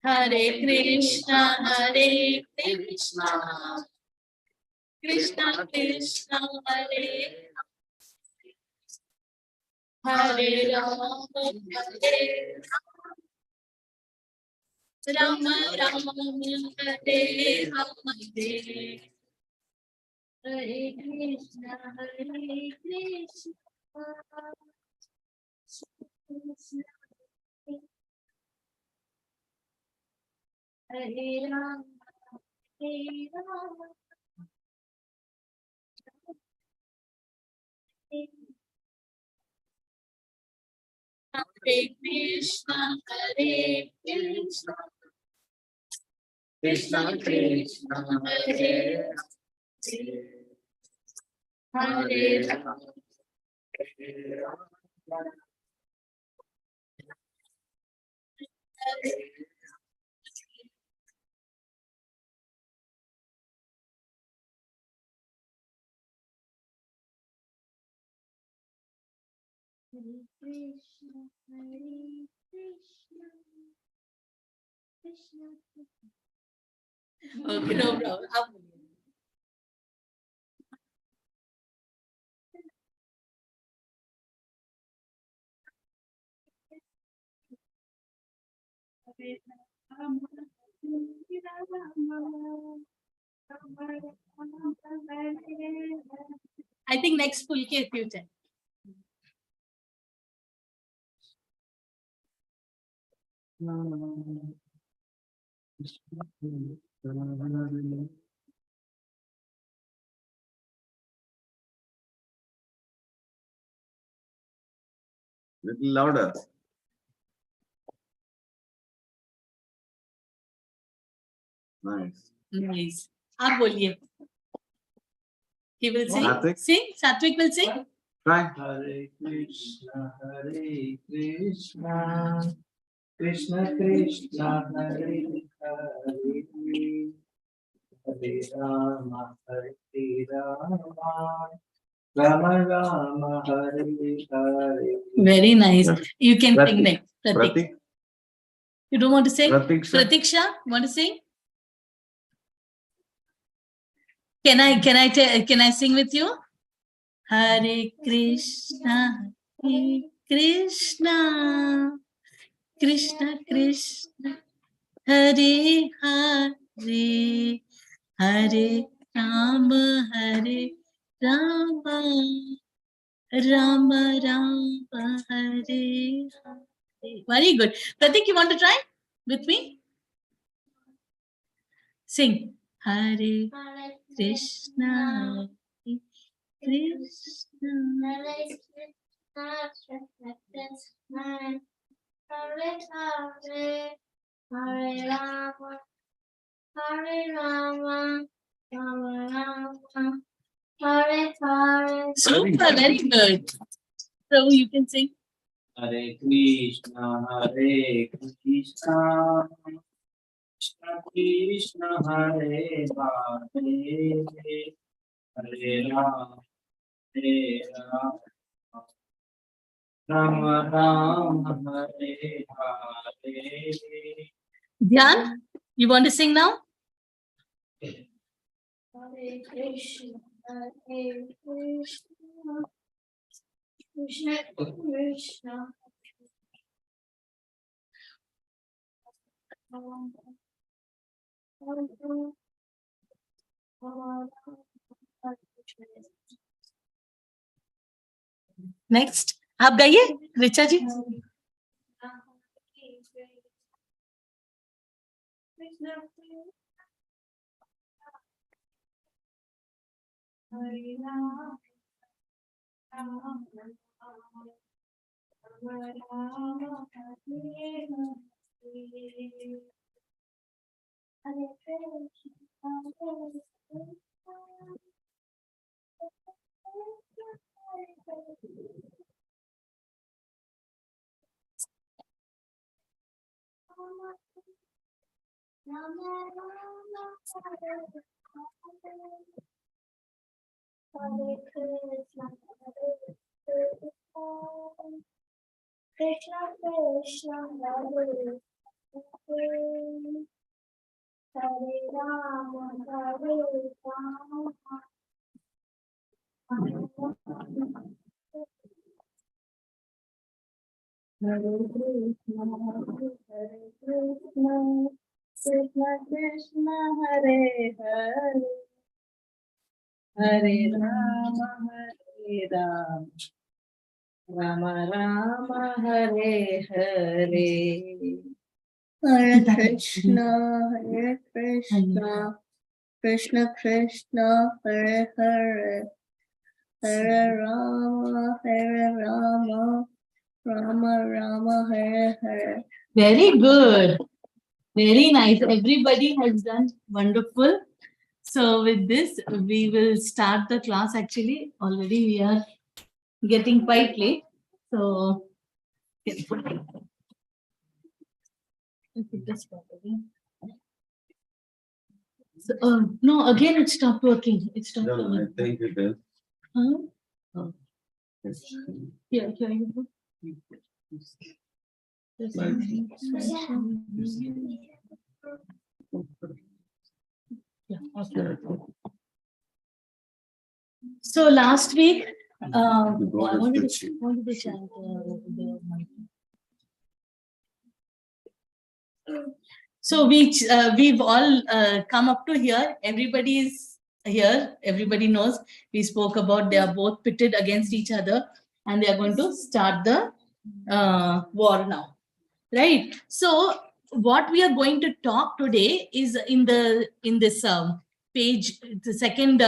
Hare Krishna, Krishna Krishna, Hare Hare Rama, Rama Rama, Hare Hare. Hare Krishna, Krishna Hare Rama, Hare Rama. Hare Krishna, Krishna Krishna, Hare Hare, Hare Rama, Hare Rama. Hare Krishna, Krishna Krishna. Okay, no problem. Up. I think next Pulke if you tell. Little louder. Nice. Nice. आप बोलिए. He will sing. Satvik? Sing. Satvik will sing. Try. Hare Krishna, Krishna Krishna, Hare Hare, Hare Rama, Hare Rama, Rama Rama, Hare Hare. Very nice. You can Pratik. sing next. Pratik. Pratik. You don't want to sing? Pratiksha. Pratiksha, want to sing? Can I sing with you? Hare Krishna, Hare Krishna, Krishna Krishna, Hare Hare, Hare Rama, Hare Rama, Rama Rama, Hare Hare. Very good. Pratik, you want to try with me? Sing. Hare Hare Krishna, Hare Krishna. Hare Krishna, Krishna Krishna, Hare Hare, Hare Rama, Hare Rama, Rama Rama, Hare Hare. Super, very good. So you can sing. Hare Krishna, Hare Krishna, Krishna Krishna, Hare Hare, Hare Rama, Hare Rama, Rama Rama, Hare Hare. Dhyan, you want to sing now? Hare Krishna, Hare Krishna, Krishna Krishna, Next. आप गाइए रिचा जी. Krishna Krishna, Hare Hare Rama, Hare Rama, Hare Krishna, Hare Krishna, Krishna Krishna, Hare Hare, Hare Rama, Hare Rama, Rama Rama, Hare Hare. Hare Krishna, Hare Krishna, Krishna Krishna, Hare Hare, Hare Rama, Rama Rama, Hare Hare. Very good. Very nice. Everybody has done wonderful. So with this, we will start the class. Actually, already we are getting quite late. So, no, again it stopped working. It stopped No, I working. think it is. Huh? It's- Here you go. Yeah, okay. So last week, The board is what did switching. they chant? So we've all come up to here. Everybody is here. Everybody knows we spoke about they are both pitted against each other, and they are going to start the war now, right? So what we are going to talk today is in this page, the second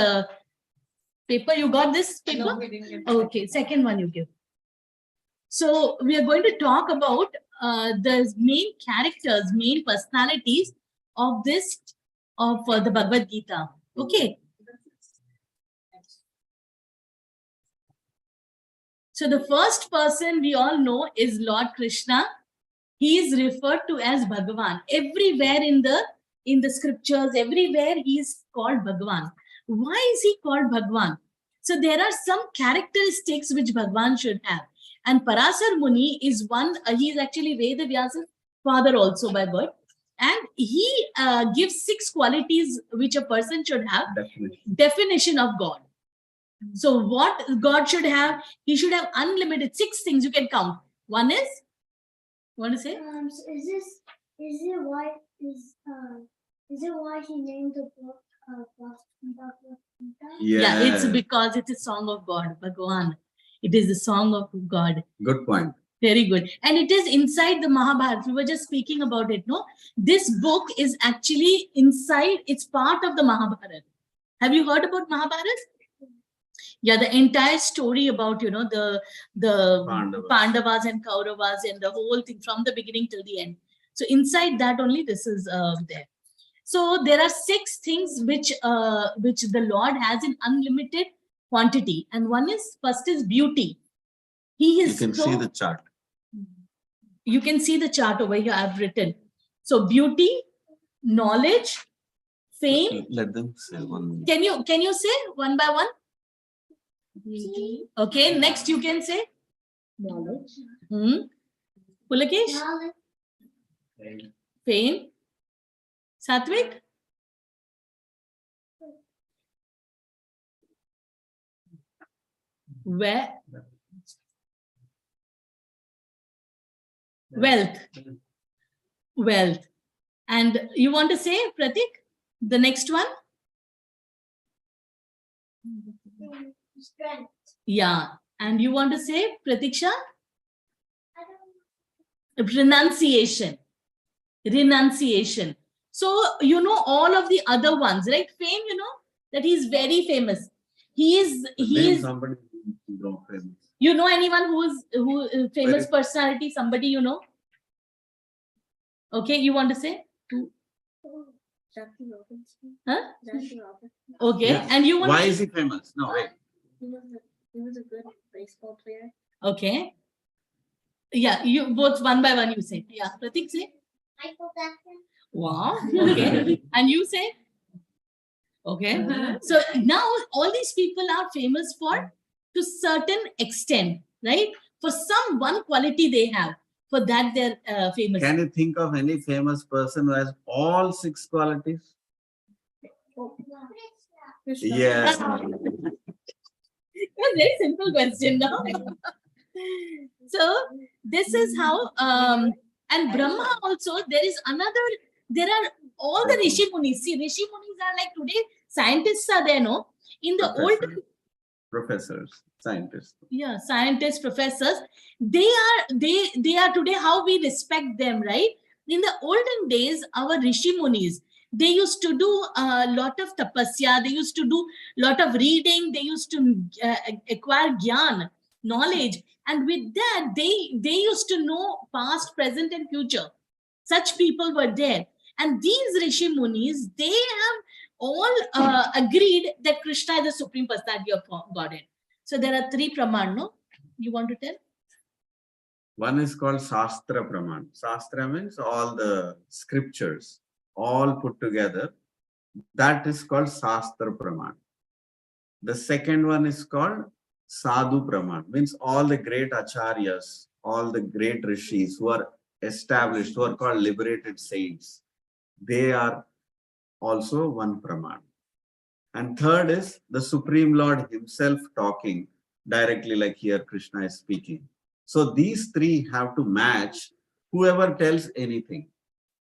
paper. You got this paper? No, we didn't get Okay, second one you give. So we are going to talk about the main characters, main personalities of this, of the Bhagavad Gita. Okay. So the first person we all know is Lord Krishna. He is referred to as Bhagavan. Everywhere in the scriptures, everywhere he is called Bhagavan. Why is he called Bhagavan? So there are some characteristics which Bhagavan should have. And Parasar Muni is one, he is actually Veda Vyasa's father also by birth. And he gives 6 qualities which a person should have. Definition of God. So what God should have, he should have unlimited 6 things you can count. One is, want to say? So is it why he named the book Bhagavad Gita? Yeah, it's because it is song of God, Bhagavan. It is the song of God. Good point. Very good. And it is inside the Mahabharata. We were just speaking about it, no? This book is actually inside, it's part of the Mahabharata. Have you heard about Mahabharata? Yeah, the entire story about, the Pandavas and Kauravas and the whole thing from the beginning till the end. So inside that only this is there. So there are 6 things which the Lord has in unlimited quantity. And one is, first is beauty. He is You can see the chart. You can see the chart over here I've written. So beauty, knowledge, fame. Let them say one. Can you say one by one? Okay, next you can say Knowledge. Pulakesh? Knowledge. Fame. Satvik? Where? Wealth. Wealth. And you want to say, Pratik, the next one? Strength. Yeah. And you want to say, Pratiksha? I don't Renunciation. Renunciation. So, all of the other ones, right? Fame, that he's very famous. He is, Somebody who famous. you know anyone who is famous personality, somebody you know? Okay, you want to say? Jackie Robinson. Huh? Jackie Robinson. Okay, Yes. and you want Why to is he famous? No, wait. He was a good baseball player. Okay. Yeah, you both one by one you say. Yeah, Pratik say. Michael Jackson. Wow. Okay. And you say? Okay. So now all these people are famous for to certain extent, right? For some one quality they have. For that they're famous. Can you think of any famous person who has all 6 qualities? Yes. It's a very simple question now. So this is how and Brahma also, there are all the Rishi Munis. See, Rishi Munis are like today, scientists are there, no? In the old Professors, scientists. yeah, scientists, professors, they are today how we respect them, right? In the olden days, our Rishi Munis, they used to do a lot of tapasya, they used to do a lot of reading, they used to acquire gyan, knowledge, and with that, they used to know past, present, and future. Such people were there. And these Rishi Munis, they have all agreed that Krishna is the supreme personality of Godhead. So there are 3 praman, no? You want to tell? One is called Shastra Praman. Shastra means all the scriptures, all put together. That is called Shastra Praman. The second one is called Sadhu Praman, means all the great acharyas, all the great rishis who are established, who are called liberated saints. They are also one Praman. And third is the Supreme Lord himself talking directly, like here Krishna is speaking. So these 3 have to match whoever tells anything.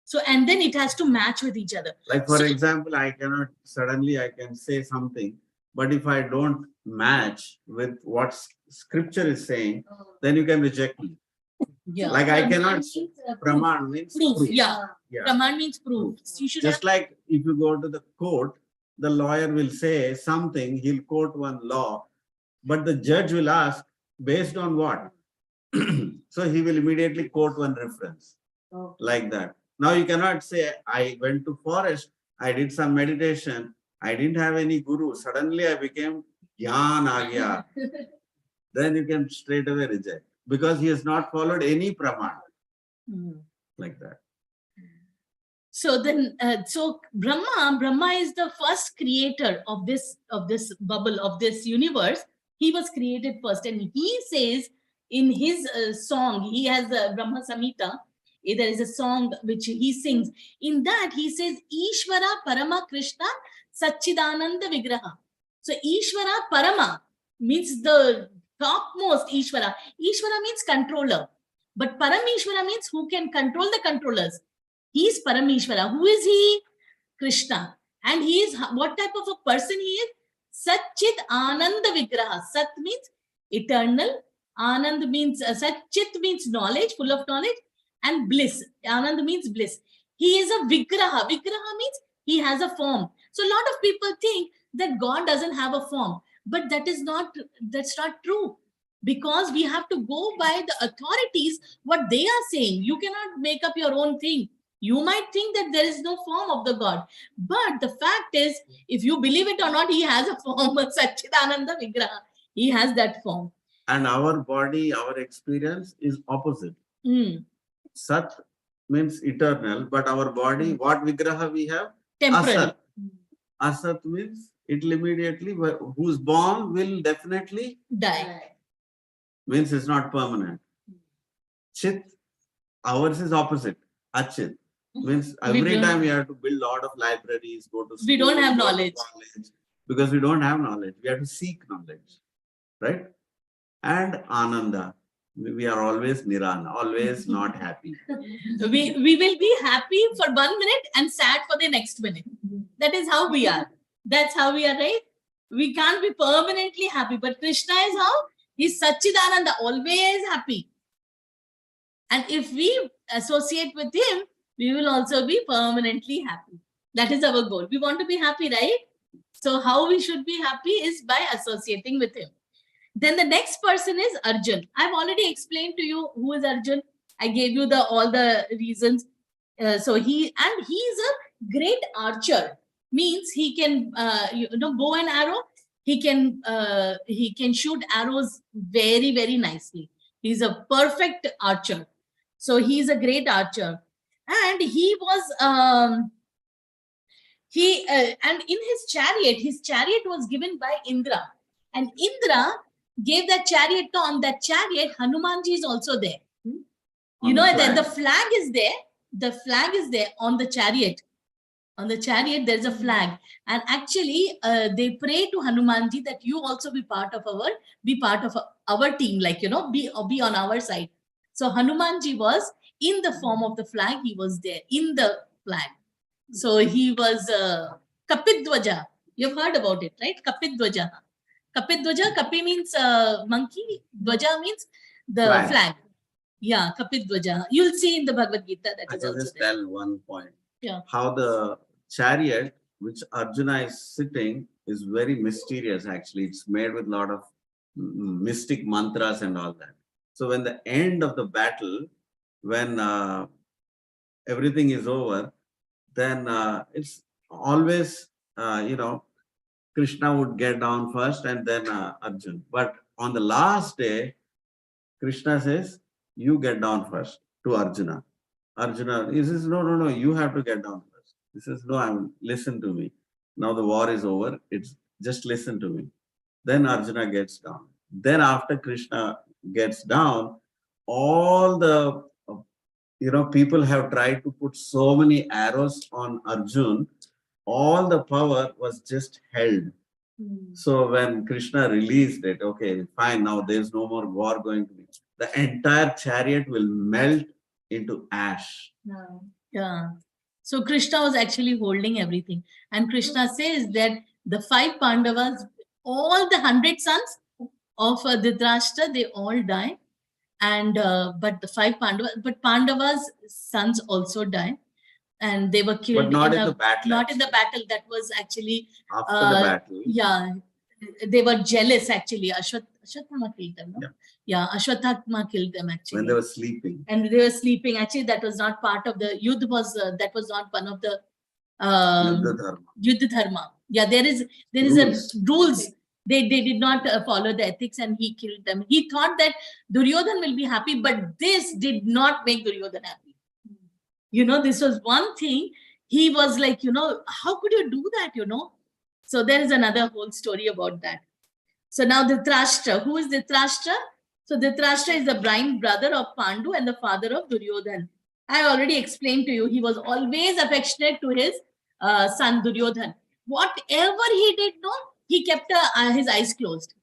So, and then it has to match with each other. Like for So- example, I can say something, but if I don't match with what scripture is saying, then you can reject me. Yeah. Like I cannot, Proof. Praman means Proof. proof. Yeah. Yeah. Praman means proof. You should Just like if you go to the court, the lawyer will say something, he'll quote one law, but the judge will ask, based on what? So he will immediately quote one reference Oh. like that. Now you cannot say, I went to forest, I did some meditation, I didn't have any guru, suddenly I became Gyan Agya. Then you can straight away reject because he has not followed any praman Hmm. like that. So then, so Brahma is the first creator of this bubble, of this universe. He was created first, and he says in his song, he has a Brahma Samhita. There is a song which he sings. In that, he says, Ishvara Parama Krishna Satchidananda Vigraha. So Ishvara Parama means the topmost Ishvara. Ishvara means controller, but Parameshvara means who can control the controllers. He is Parameshvara. Who is he? Krishna. And he is, what type of a person he is? Satchit Ananda Vigraha. Sat means eternal. Anand means, Satchit means knowledge, full of knowledge. And bliss. Anand means bliss. He is a Vigraha. Vigraha means he has a form. So a lot of people think that God doesn't have a form. But that's not true. Because we have to go by the authorities, what they are saying. You cannot make up your own thing. You might think that there is no form of the God. But the fact is, if you believe it or not, he has a form, Satchidananda Vigraha. He has that form. And our body, our experience is opposite. Hmm. Sat means eternal, but our body, what Vigraha we have? Temporal. Asat. Asat means it will immediately, who's born will definitely Die. means it's not permanent. Chit, ours is opposite. Achit means every don't- time we have to build a lot of libraries, go to school. We don't have go to knowledge. college, because we don't have knowledge. We have to seek knowledge, right? And Ananda, we are always Nirana, always not happy. We will be happy for 1 minute and sad for the next minute. That is how we are. That's how we are, right? We can't be permanently happy. But Krishna is how? He's Satchidananda, always happy. And if we associate with him, we will also be permanently happy. That is our goal. We want to be happy, right? So how we should be happy is by associating with him. Then the next person is Arjun. I've already explained to you who is Arjun. I gave you all the reasons. So he is a great archer. Means he can bow and arrow. He can shoot arrows very, very nicely. He's a perfect archer. So he is a great archer. And he was and in his chariot was given by Indra. And Indra gave that chariot to, on that chariot, Hanumanji is also there. You know, the flag is there. The flag is there on the chariot. On the chariot, there's a flag. And actually, they pray to Hanumanji that you also be part of our team, like, be on our side. So Hanumanji was in the form of the flag. He was there in the flag. So he was Kapidwaja. You've heard about it, right? Kapidwaja. Kapidwaja, Kapi means monkey, Dwaja means the flag. Yeah, Kapidwaja. You'll see in the Bhagavad Gita that I is can also just there. tell one point. Yeah. How the chariot which Arjuna is sitting is very mysterious actually. It's made with a lot of mystic mantras and all that. So when the end of the battle, when everything is over, then it's always, Krishna would get down first and then Arjun. But on the last day, Krishna says, you get down first to Arjuna. Arjuna, he says, no, you have to get down first. He says, no, listen to me. Now the war is over. It's just listen to me. Then Arjuna gets down. Then after Krishna gets down, all the, people have tried to put so many arrows on Arjun. All the power was just held. So when Krishna released it, okay, fine, now there's no more war going to be. The entire chariot will melt into ash. Yeah. So Krishna was actually holding everything. And Krishna says that the 5 Pandavas, all the 100 sons of Dhritarashtra, they all die. And but the 5 Pandavas, but Pandavas' sons also die. And they were killed. But not in the battle. Not in the battle. That was actually after the battle. Yeah. They were jealous actually. Ashwatthama killed them, no? Yeah. Yeah, Ashwatthama killed them actually. When they were sleeping. And they were sleeping. Actually, that was not part of the Yudh that was not one of the Yuddha dharma. Yuddha dharma. Yeah, there is Rules. a rules. They did not follow the ethics and he killed them. He thought that Duryodhan will be happy, but this did not make Duryodhan happy. You know, this was one thing. He was like, you know, how could you do that, you know? So there is another whole story about that. So now Dhritarashtra. Who is Dhritarashtra? So Dhritarashtra is the blind brother of Pandu and the father of Duryodhan. I already explained to you, he was always affectionate to his son Duryodhan. Whatever he did, no, he kept his eyes closed.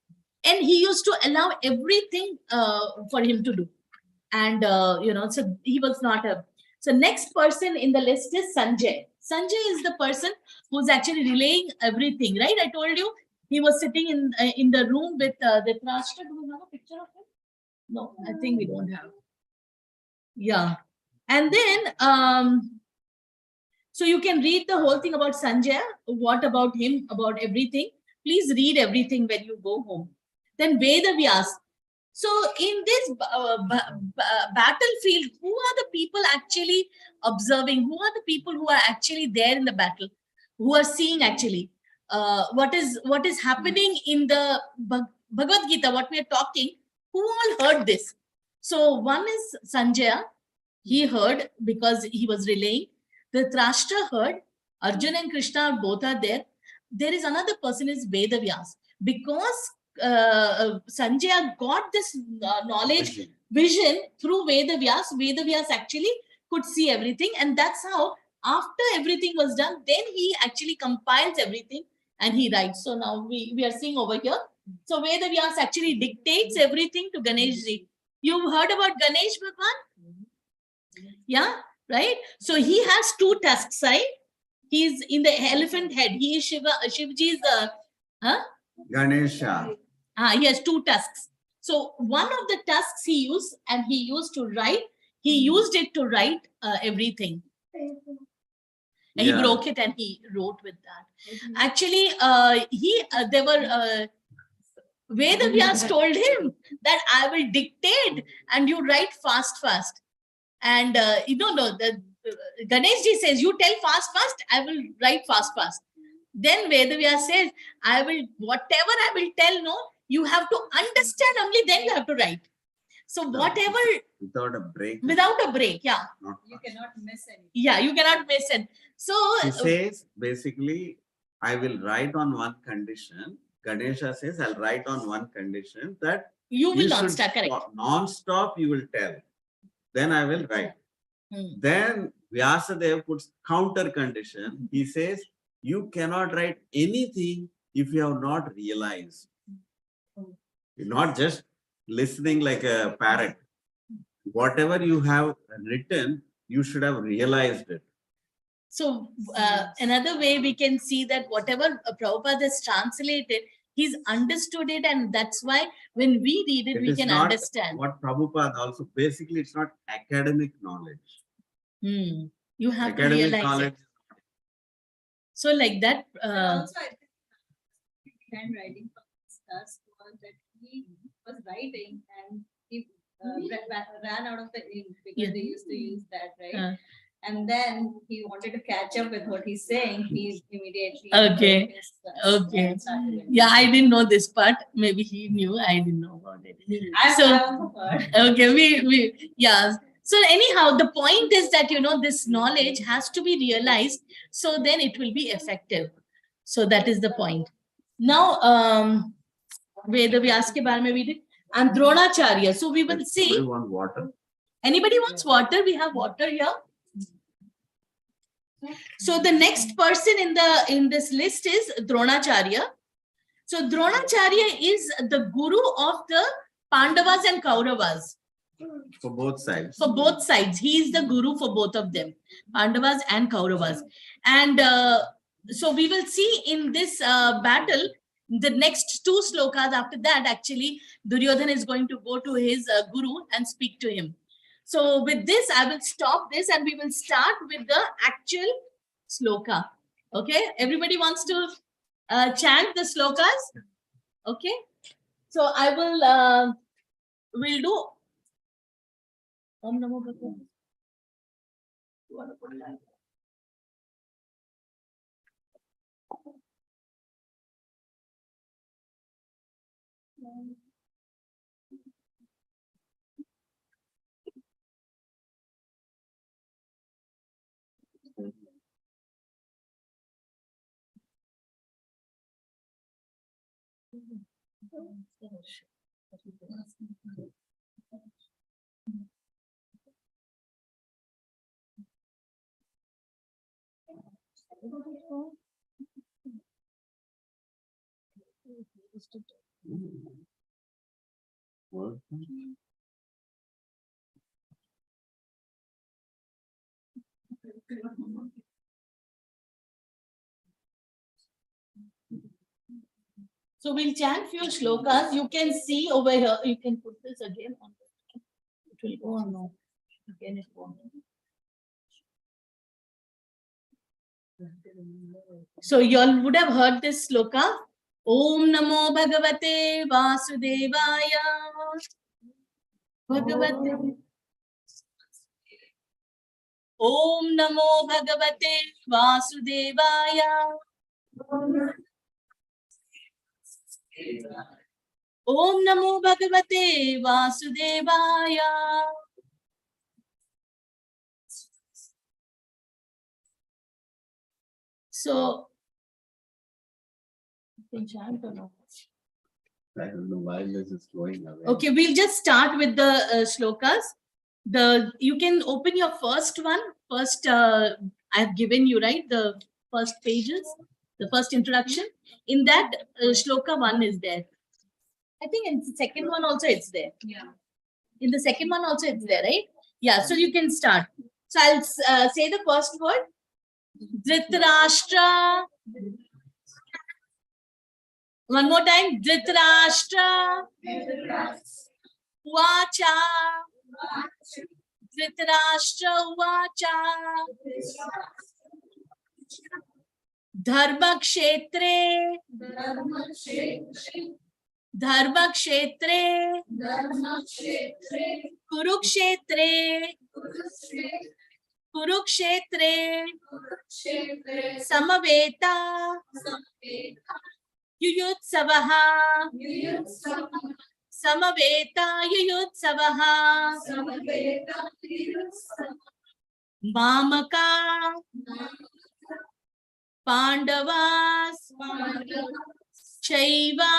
And he used to allow everything for him to do. And, you know, so he was not a... So next person in the list is Sanjay. Sanjay is the person who's actually relaying everything, right? I told you he was sitting in the room with Dhritarashtra. Do we have a picture of him? No, I think we don't have. Yeah. And then, so you can read the whole thing about Sanjay. What about him, about everything. Please read everything when you go home. Then Vedavyas. So in this battlefield, who are the people actually observing? Who are the people who are actually there in the battle? Who are seeing actually what is happening in the Bhagavad Gita, what we are talking? Who all heard this? So one is Sanjaya. He heard because he was relaying. The Dhritarashtra heard. Arjuna and Krishna both are there. There is another person is Vedavyas. Because Sanjaya got this knowledge, vision through Vedavyas. Vedavyas actually could see everything. And that's how, after everything was done, then he actually compiles everything and he writes. So now we are seeing over here. So Vedavyas actually dictates everything to Ganeshji. You've heard about Ganesh Bhagwan? Yeah, right? So he has two tusks, right? He's in the elephant head. He is Shivji's, Ganesha. he has two tusks. So one of the tusks he used and he used to write, he used it to write everything. And he broke it and he wrote with that. Actually, there were, Vedavyas told him that I will dictate and you write fast. And the Ganeshji says, you tell fast, I will write fast. Then Vedavyas says, whatever I will tell, no, you have to understand only, then you have to write. So whatever. Without a break. Without a break, yeah. You cannot miss anything. Yeah, you cannot miss it. So. He says, basically, I will write on one condition. Ganesha says, I'll write on one condition that you will not should start, correct. Non-stop you will tell. Then I will write. Then Vyasadeva puts counter condition. He says, you cannot write anything if you have not realized. You're not just listening like a parrot. Whatever you have written, you should have realized it. So another way we can see that whatever Prabhupada has translated, he's understood it, and that's why when we read it we can understand. What Prabhupada also, basically it's not academic knowledge. You have academic to realize knowledge. it. So like that. Also, I think behind writing from this task was that he was writing and he ran out of the ink because they used to use that, right? And then he wanted to catch up with what he's saying. He immediately. Okay. Yeah, I didn't know this part. Maybe he knew. I didn't know about it. Okay, yeah. So anyhow, the point is that, this knowledge has to be realized. So then it will be effective. So that is the point. Now, Vedavyas ke baare mein we did. And Dronacharya. So we will see. Do you want water? Anybody wants water? We have water here. So the next person in this list is Dronacharya. So Dronacharya is the guru of the Pandavas and Kauravas. For both sides. For both sides. He is the guru for both of them, Pandavas and Kauravas. And so we will see in this battle, the next two slokas after that, actually, Duryodhana is going to go to his guru and speak to him. So with this, I will stop this and we will start with the actual sloka. Okay, everybody wants to chant the slokas? Okay. So I will, we'll do Om Namo Bhagavate. You wanna put that? What? So we'll chant few shlokas. You can see over here. You can put this again on. It will go on now. Again it won't. So you all would have heard this sloka. Om Namo Bhagavate Vasudevaya. Bhagavate. Om Namo Bhagavate Vasudevaya. Om Namo Bhagavate Vasudevaya. So, you can chant or not? I don't know why this is going away. Okay, we'll just start with the shlokas. You can open your first one. First, I have given you, right, the first pages, the first introduction. In that, shloka 1 is there. I think in the second one also it's there. Yeah. In the second one also it's there, right? Yeah, so you can start. So I'll say the first word. Dhritarashtra. One more time. Dhritarashtra. Uvacha. Dhritarashtra Uvacha. Dharmakshetre. Dharmakshetre. Kurukshetre. Kurukshetre. Samaveta. Yuyutsavaha. Samaveta Yuyutsavaha. Mamaka. Pandavas. Chaiva.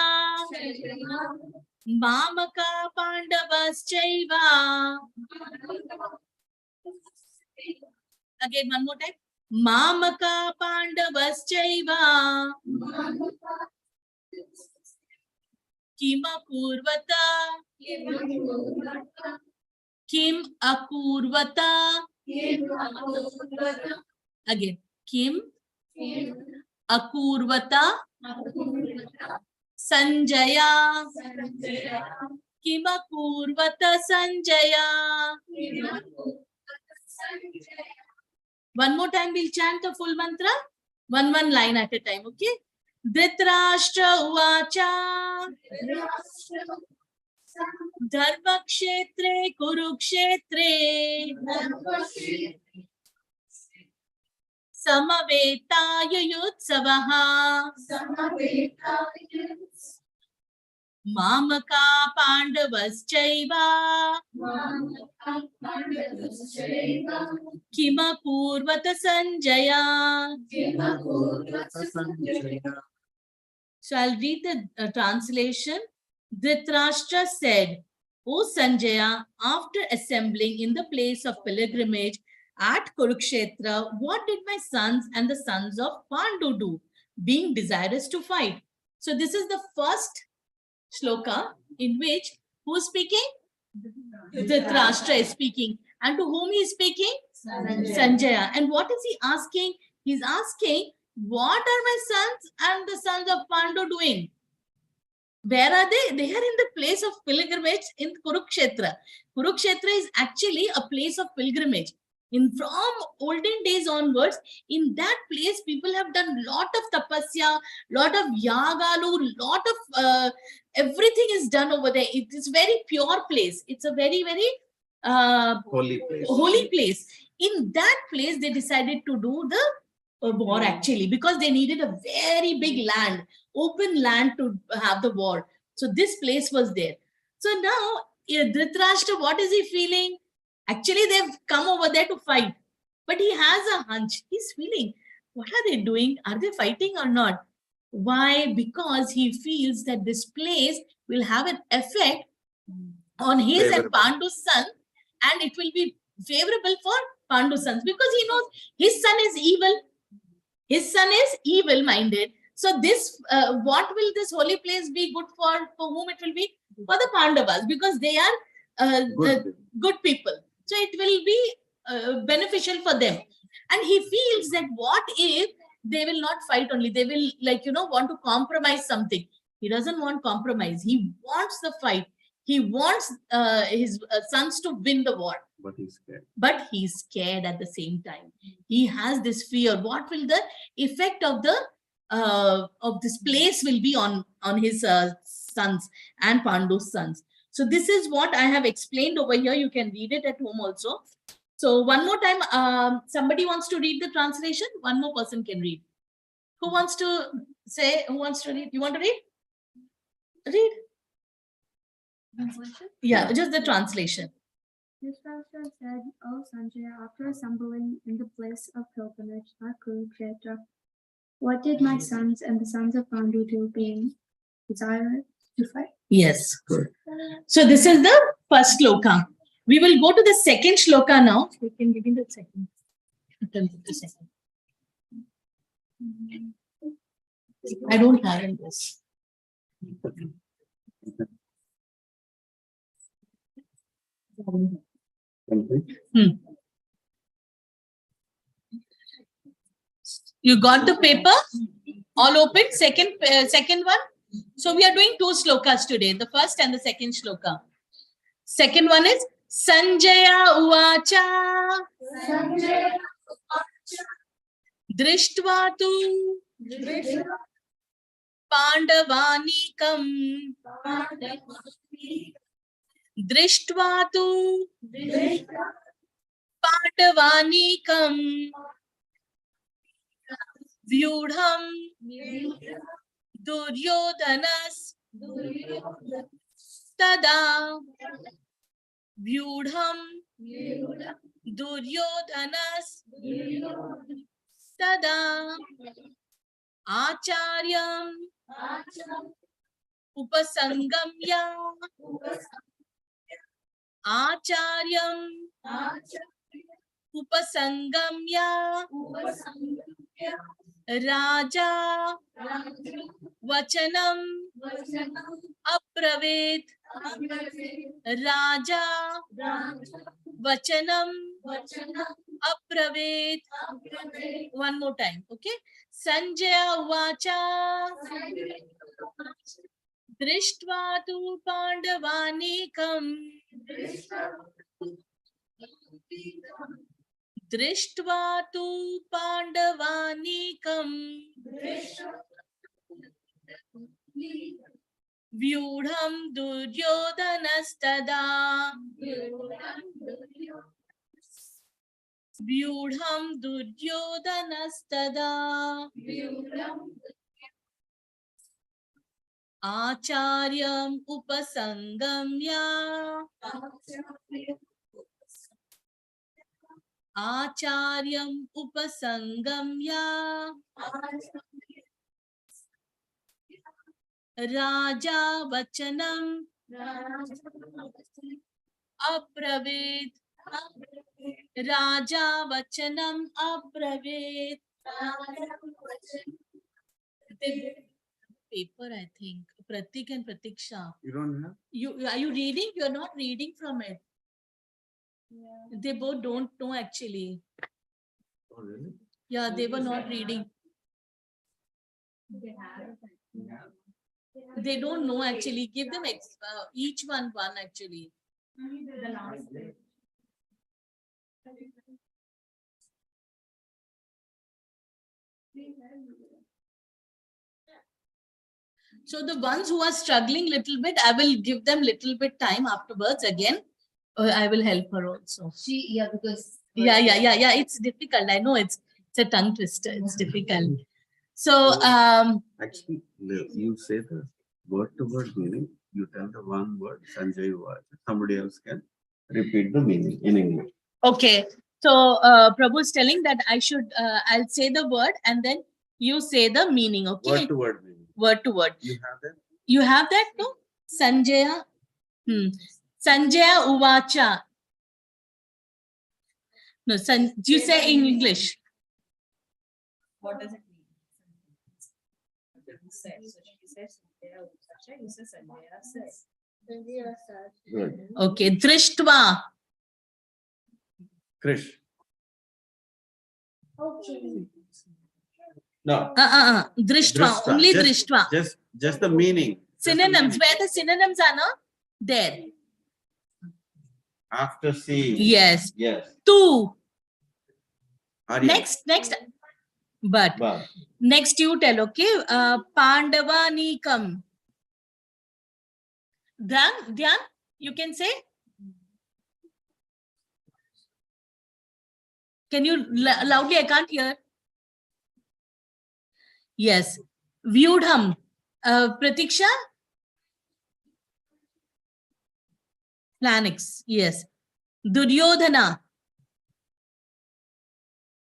Mamaka Pandavas Chaiva. Again, one more time. Mamaka Pandavas Chaiva. Kim Akurvata. Kim Akurvata. Again. Kim Akurvata. Sanjaya. Kim Akurvata Sanjaya. One more time we'll chant the full mantra. One line at a time, okay? Dhritarashtra Uvacha. Dharmakshetre Kurukshetre. Samaveta Yuyutsavaha. Mamaka Pandavas Chaiva. Kima Purvata Sanjaya. So I'll read the translation. Dhritarashtra said, O Sanjaya, after assembling in the place of pilgrimage at Kurukshetra, what did my sons and the sons of Pandu do, being desirous to fight? So this is the first shloka in which who is speaking? Dhritarashtra is speaking. And to whom he is speaking? Sanjaya. And what is he asking? He's asking, what are my sons and the sons of Pandu doing? Where are they? They are in the place of pilgrimage in Kurukshetra. Kurukshetra is actually a place of pilgrimage. From olden days onwards, in that place, people have done lot of tapasya, lot of yagalu, lot of everything is done over there. It is very pure place. It's a very, very Holy place. holy place. In that place, they decided to do the war actually, because they needed a very big land, open land to have the war. So this place was there. So now, Dhritarashtra, what is he feeling? Actually, they've come over there to fight, but he has a hunch. He's feeling, what are they doing? Are they fighting or not? Why? Because he feels that this place will have an effect on his and Favorable. Pandu's son, and it will be favorable for Pandu's sons, because he knows his son is evil. His son is evil-minded. So this, what will this holy place be good for? For whom it will be? For the Pandavas, because they are Good. good people. So it will be beneficial for them. And he feels that what if they will not fight only? They will, like, want to compromise something. He doesn't want compromise. He wants the fight. He wants his sons to win the war. But he's scared. But he's scared at the same time. He has this fear. What will the effect of this place will be on his sons and Pandu's sons? So this is what I have explained over here. You can read it at home also. So one more time, somebody wants to read the translation. One more person can read. Who wants to say? Who wants to read? You want to read? Read. Translation? Yeah, just the translation. Dhritarashtra said, O Sanjaya, after assembling in the place of pilgrimage at Kurukshetra, what did my sons and the sons of Pandu do, being desired to fight? Yes. So this is the first shloka. We will go to the second shloka now. We can give me the second. I don't have in this. You got the paper all open? Second one. So we are doing two shlokas today, the first and the second shloka. Second one is Sanjaya Uvacha. Drishtva tu Pandavanikam. Drishtva tu Pandavanikam. Vyudham Duryodhanas Tada. Vyudham Duryodhanas Tada. Acharyam Upasangamya. Acharyam Upasangamya. Raja Vachanam Apravet. Raja Vachanam Apravet. One more time, okay? Sanjaya Vacha. Drishtva tu Pandavanikam. Drishtva tu Pandavanikam. Vyudham Duryodhanastada. Vyudham Duryodhanastada. Acharyam Upasangamya. Acharyam Upasangamya. Raja Vachanam Abravet. Raja Vachanam Abravet. Paper, I think. Pratik and Pratiksha. You don't have? Are you reading? You're not reading from it. Yeah. They both don't know actually. Oh, really? Yeah, they were not reading. They don't know actually. Give them each one actually. So the ones who are struggling little bit, I will give them little bit time afterwards again. I will help her also. Because. Yeah. It's difficult. I know it's a tongue twister. It's difficult. So Actually, you say the word to word meaning. You tell the one word, Sanjay was. Somebody else can repeat the meaning in English. okay. So Prabhu is telling that I should. I'll say the word and then you say the meaning. Okay. Word to word meaning. Word to word. You have that? You have that, no? Sanjaya. Sanjaya Uvacha. No, you say in English. What does it mean? He said, so she says, you say Sanjaya says. Good. Okay. Drishtva. Krish. Okay. No. Drishtva. Only Drishtva. Just the meaning. Synonyms. Where the synonyms are, no? There. After seeing. Yes. Yes. Tu. Are you- Next. But. Next you tell, okay? Pandava Nikam. Dhyan, you can say? Can you loudly? I can't hear. Yes. Vyudham. Pratiksha? Planix. Yes. Duryodhana.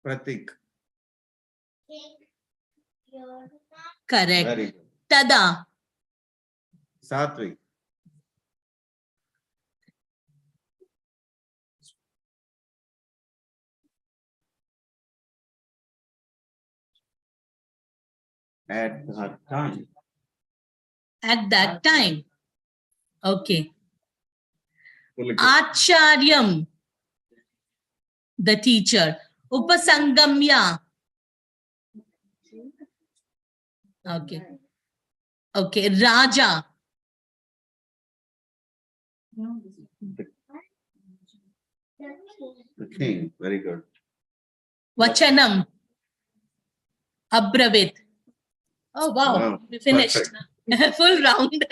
Pratik. Correct. Very good. Tada. Satvik. At that time. At that time. Okay. Fully good. Acharyam. The teacher. Upasangamya. Okay. Okay. Raja. The king. Very good. Vachanam. Abravit. Oh, wow. We finished. Full round.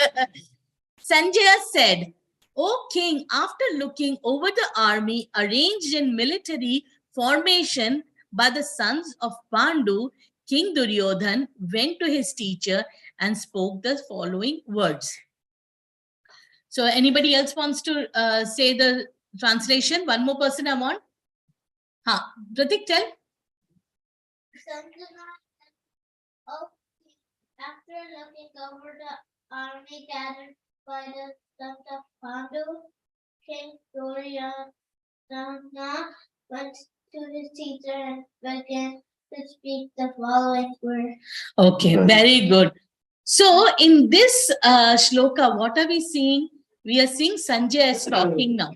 Sanjaya said, O king, after looking over the army arranged in military formation by the sons of Pandu, King Duryodhan went to his teacher and spoke the following words. So anybody else wants to say the translation? One more person I want. Pratik, tell. After looking over the army gathered by the sons of Pandu, King Duryodhana went to his teacher and began to speak the following words. Okay, very good. So in this shloka, what are we seeing? We are seeing Sanjay is talking now.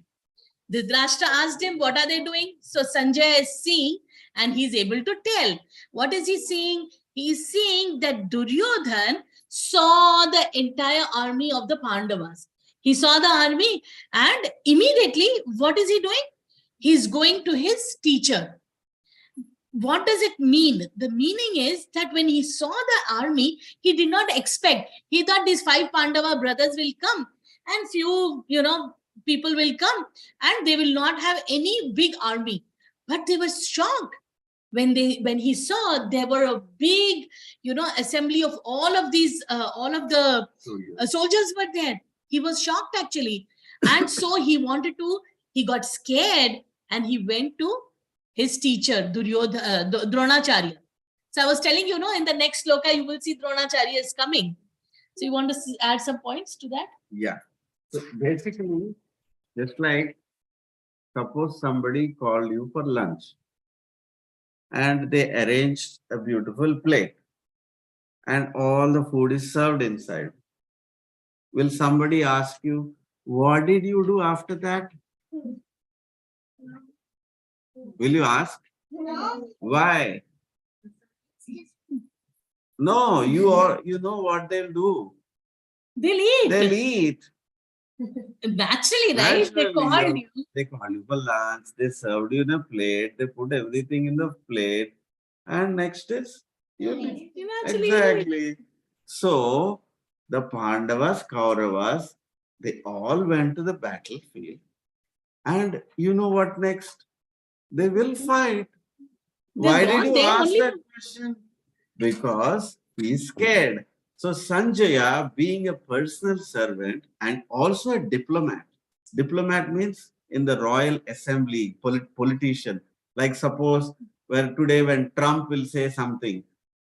Dhritarashtra asked him, what are they doing? So Sanjay is seeing and he's able to tell. What is he seeing? He is seeing that Duryodhan saw the entire army of the Pandavas. He saw the army and immediately, what is he doing? He's going to his teacher. What does it mean? The meaning is that when he saw the army, he did not expect. He thought these 5 Pandava brothers will come and few, people will come and they will not have any big army. But they were shocked when he saw there were a big, assembly of all of these, all of the soldiers were there. He was shocked actually. And so he got scared and he went to his teacher, Dronacharya. So I was telling in the next sloka, you will see Dronacharya is coming. So you want to add some points to that? Yeah. So basically, just like suppose somebody called you for lunch and they arranged a beautiful plate and all the food is served inside. Will somebody ask you, what did you do after that? Will you ask? No. Why? No, you know what they'll do. They'll eat. They'll eat. Naturally, right? They Naturally, called you. They called you for lunch. They served you in a plate. They put everything in the plate. And next is You actually exactly. So the Pandavas, Kauravas, they all went to the battlefield. And you know what next? They will fight. Why did you ask that question? Because he's scared. So Sanjaya, being a personal servant and also a diplomat means in the royal assembly, politician. Like suppose where today when Trump will say something,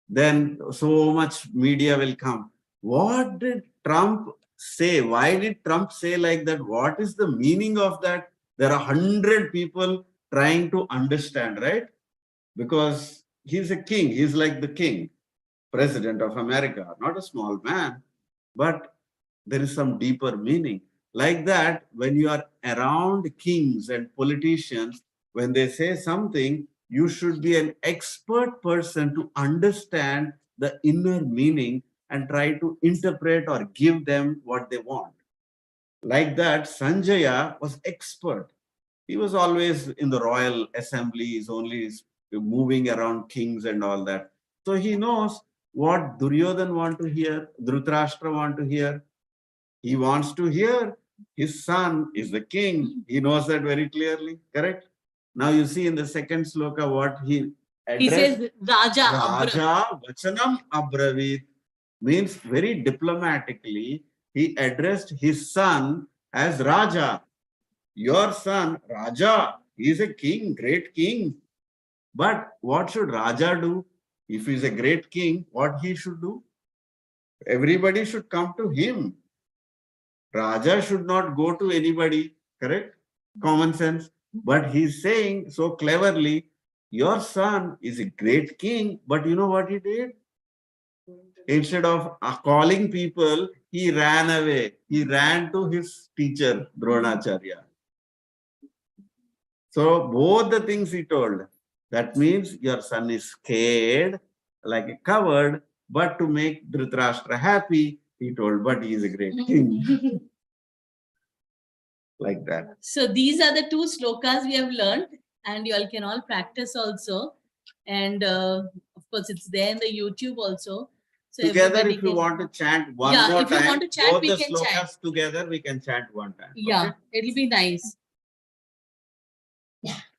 then so much media will come. What did Trump say? Why did Trump say like that? What is the meaning of that? There are 100 people trying to understand, right? Because he's a king, he's like the king, president of America, not a small man, but there is some deeper meaning. Like that, when you are around kings and politicians, when they say something, you should be an expert person to understand the inner meaning and try to interpret or give them what they want. Like that, Sanjaya was expert. He was always in the royal assemblies, only moving around kings and all that. So he knows what Duryodhan want to hear, Dhritarashtra want to hear. He wants to hear his son is the king. He knows that very clearly, correct? Now you see in the second sloka what he addressed. he says Raja. Raja Vachanam Abravit means very diplomatically, he addressed his son as Raja. Your son, Raja, he is a king, great king. But what should Raja do? If he is a great king, what he should do? Everybody should come to him. Raja should not go to anybody, correct? Common sense. But he's saying so cleverly, your son is a great king, but you know what he did? Instead of calling people, he ran away. He ran to his teacher, Dronacharya. So both the things he told. That means your son is scared, like a coward, but to make Dhritarashtra happy, he told, but he is a great king. Like that. So these are the two slokas we have learned, and you all can all practice also. And of course, it's there in the YouTube also. So Together, everybody if you can- want to chant one Yeah, more if you time, want to chant, both we the can slokas chant. together, we can chant one time. Yeah, it'll be nice.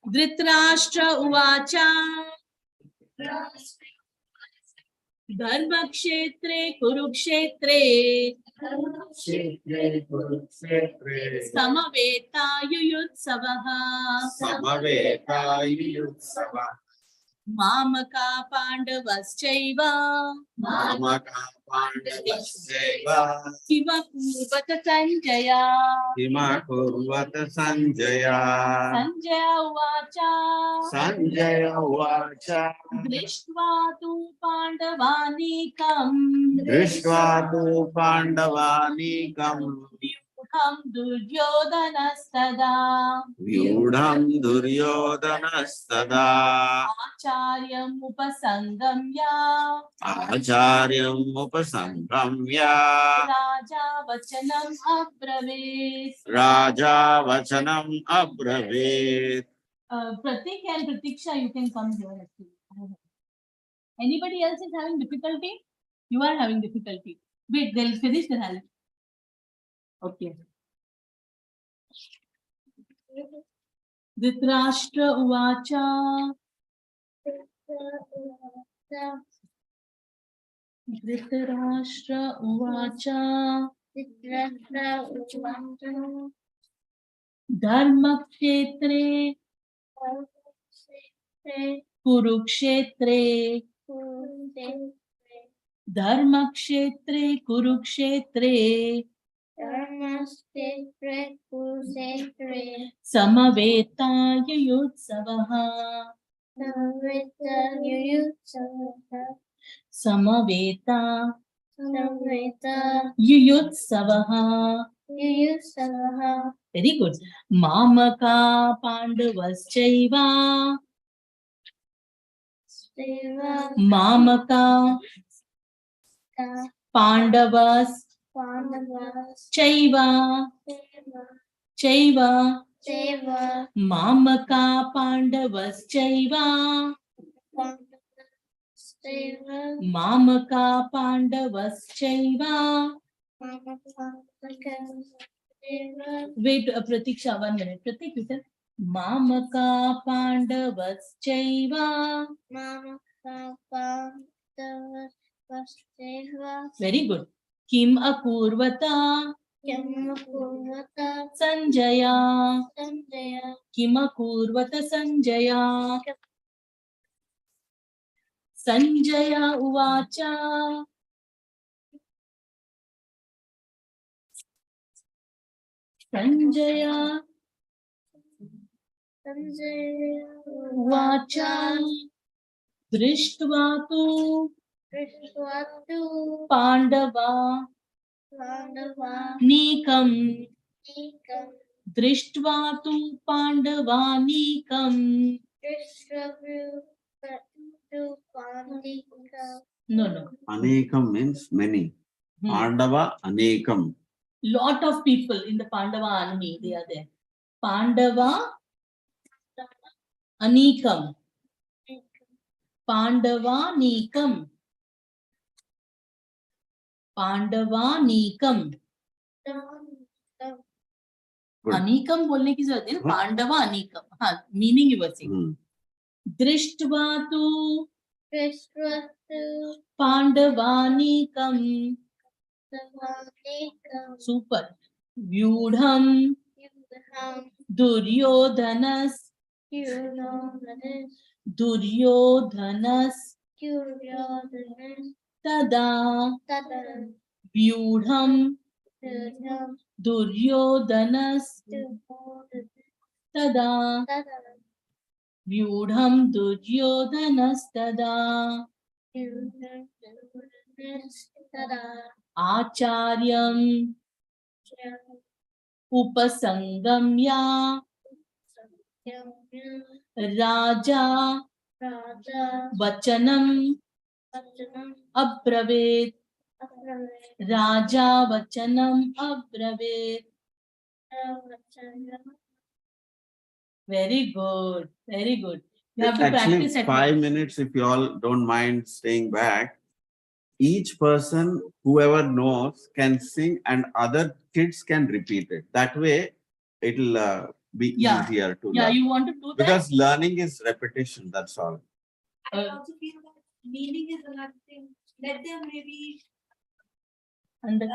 Dhritarashtra Uvacha Dharmakshetre Kurukshetre Samaveta Yuyutsavaha Samaveta Yuyutsava Mamaka Pandavaschaiva Mamaka Pandavaseva Kiva Kurvata Sanjaya Hima Kurvata Sanjaya Sanjaya Uvacha Sanjaya Vacha Drishtva tu Pandavanikam Drishtva tu Pandavanikam Vyudham Duryodhanastada Vyudham Duryodhanastada Acharyam Upasangamya Acharyam Upasamgamya Raja Vachanam Abravit. Raja Vachanam Abravit. Pratik and Pratiksha, you can come here actually. Anybody else is having difficulty? You are having difficulty. Wait, they'll finish the hand. Okay. Dhritarashtra Uvacha Dhritarashtra Uvacha Dharmakshetre Kurukshetre Dharmakshetre Kurukshetre Samaveta Yuyutsavaha Samaveta Yuyutsavaha. Very good. Mamaka Pandavaschaiva Mamaka Pandavas Chaiva Chaiva Mamaka Pandavas Chaiva Mamaka Pandavaschaiva. Wait, Pratiksha, 1 minute. Pratik, you tell. Mamaka Pandavaschaiva. Very good. Kim Akurvata. Sanjaya. Kim Akurvata Sanjaya. Sanjaya Uvacha. Sanjaya Uvacha. Drishtva tu Pandava Nikam. Drishtva tu Pandava Nikam. No. Anekam means many. Pandava Anekam. Lot of people in the Pandava army, they are there. Pandava Anikam. Pandava Nikam. Pandava Nikam. Good. Anikam बोलने की जरूरत है ना, पांडवा अनीकम. हाँ, meaning you were saying. दृष्ट्वा तु पांडवानीकम. Super. Vyudham Duryodhanas. Duryodhanas Tada. Vyudham Duryodhanas Tada. Vyudham Duryodhanas Tada. Acharyam Upasangamya Raja Vachanam Abraved. Raja Vachanam Abraved. Very good. Very good. You have to Actually, practice at 5 home. minutes, if you all don't mind staying back. Each person, whoever knows, can sing and other kids can repeat it. That way, it'll be Yeah. easier to Yeah, learn. you want to do that? Because learning is repetition, that's all. Uh, also feel that meaning is another thing. Let them maybe and say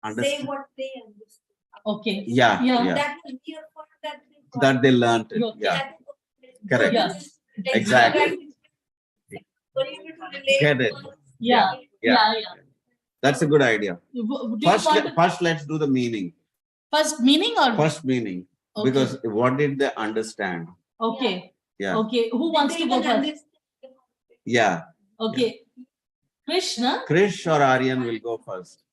Understand? what they understand. okay. Yeah, Yeah. yeah. That will be a part that they got. That they learned it. Okay. Yeah, That is- correct. Yeah. Exactly. For you to relate Get it. to- Yeah. Yeah. Yeah. That's a good idea. Do you First, want to first let's do the meaning. first meaning or First meaning. Okay. Because what did they understand? okay. Yeah. Okay. Who wants They to go even first? understand. Yeah. Okay. Krishna. Krish or Aryan will go first.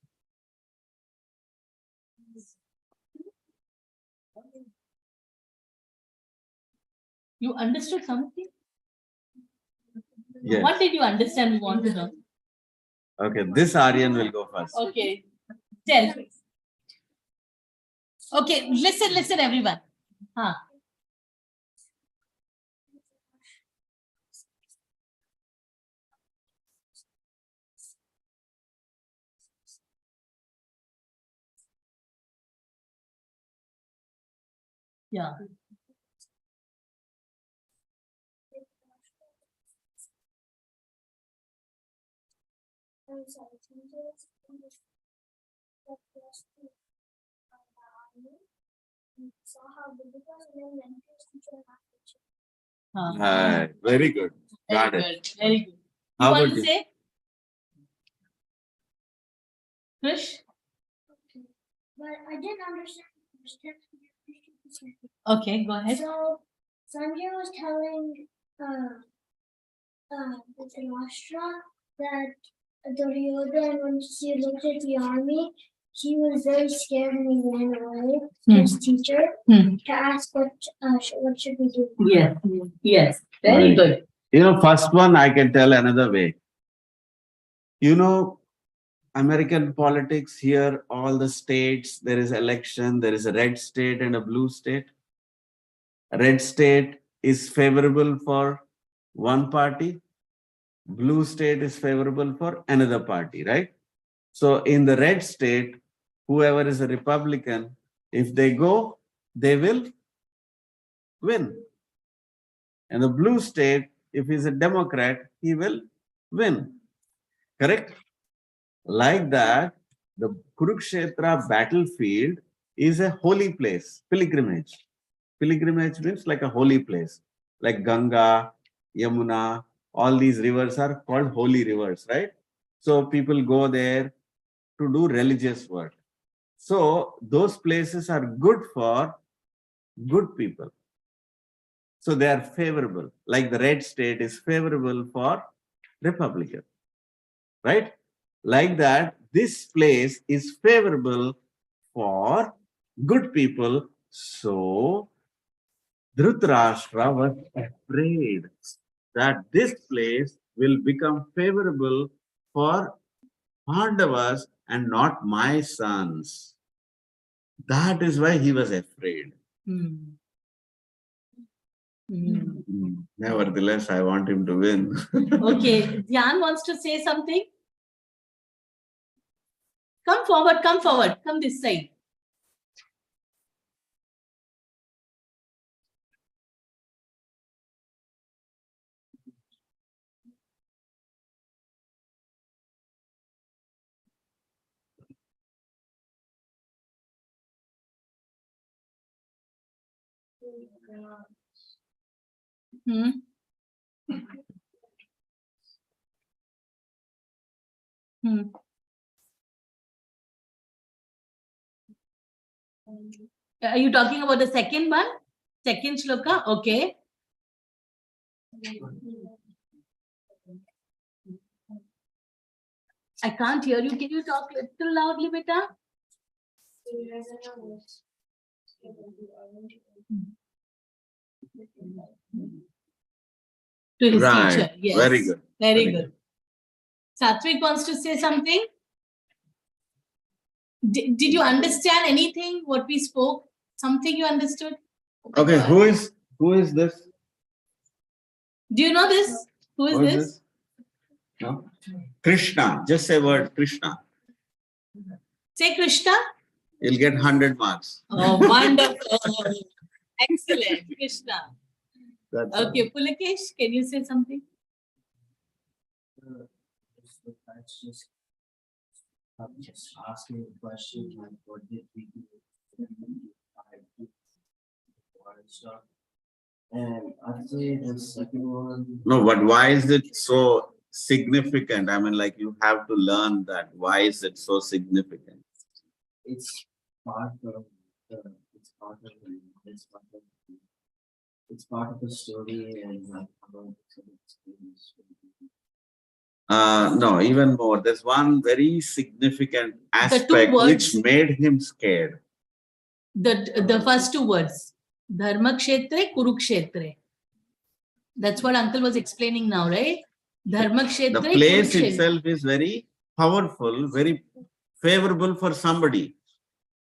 You understood something? Yes. What did you understand? We want to know. Okay, this Aryan will go first. Okay. Tell. Okay. Listen, everyone. Huh. Yeah. Huh. Hi, very good. Got Very it. good. Very good. You How want about to you? say? Krish? But I didn't understand. Okay, go ahead. So Sanjay was telling Dhritarashtra that Duryodhana, when he looked at the army, he was very scared and he ran away to his teacher to ask what should we do. Yes. Yes. Very Right. good. You know, first one I can tell another way. You know, American politics here, all the states, there is election, there is a red state and a blue state. Red state is favorable for one party, Blue state is favorable for another party, right? So in the red state, whoever is a Republican, if they go, they will win. And the blue state, if he's a Democrat, he will win. Correct? Like that, the Kurukshetra battlefield is a holy place, pilgrimage. Pilgrimage means like a holy place, like Ganga, Yamuna, all these rivers are called holy rivers, right? So people go there to do religious work. So those places are good for good people. So they are favorable, like the red state is favorable for Republican, right? Like that, this place is favorable for good people. So Dhritarashtra was afraid that this place will become favorable for Pandavas and not my sons. That is why he was afraid. Hmm. Hmm. Nevertheless, I want him to win. Okay, Dhyan wants to say something. Come forward, come this side. Hmm. Hmm. Are you talking about the second one? Second shloka? Okay. I can't hear you. Can you talk a little loudly, beta? To his Right. teacher. Yes. Very good. Very Very good. Satvik wants to say something. Did you understand anything what we spoke? Something you understood? Okay, who is this? Do you know this? Who is this? No? Krishna. Just say word Krishna. Say Krishna. You'll get 100 marks. Oh, wonderful. Excellent. Krishna. That's all. Okay, Pulakesh, can you say something? I'm just asking a question like what did we do? And stuff. And I'd say the second one. No, but why is it so significant? I mean, like you have to learn that. Why is it so significant? It's part of the it's part of the story and like about some experience. No, even more. There's one very significant two aspect words. which made him scared. The first two words. Dharma kshetre, Kurukshetre. That's what uncle was explaining now, right? Dharma The kshetre, place Kurukshetre. itself is very powerful, very favorable for somebody.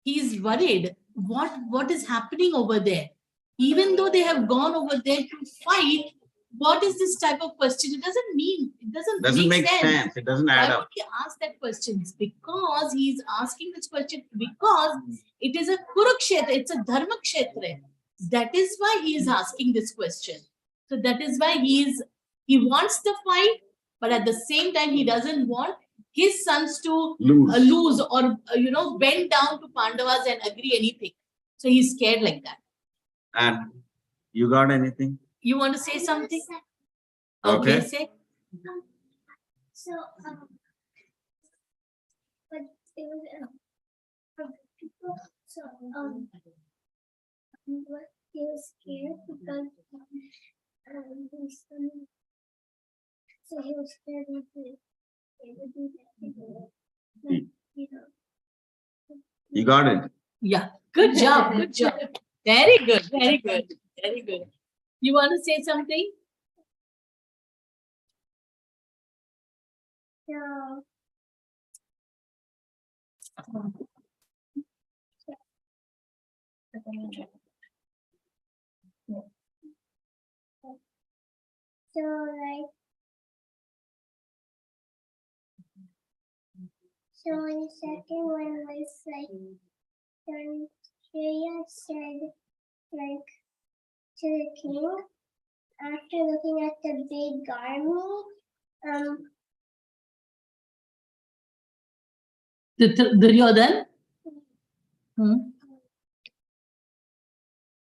He's worried. What is happening over there? Even though they have gone over there to fight, what is this type of question? It doesn't Make sense. It doesn't add Why up. would he ask that question? Because he's asking this question because it is a Kurukshetra, it's a Dharma Kshetra. That is why he is asking this question. So that is why he wants the fight, but at the same time he doesn't want his sons to lose or bend down to Pandavas and agree anything. So he's scared like that. And you got anything? You want to say something? Okay. Say. So, but it was people. So, what he was scared because his son. So he was scared that they would do that. Like, you know. You got it. Yeah. Good job. Good job. Very good. Very good. Very good. You want to say something? So, so like So the second one was like, Shreya said, like, to the king, after looking at the big army, Duryodhan?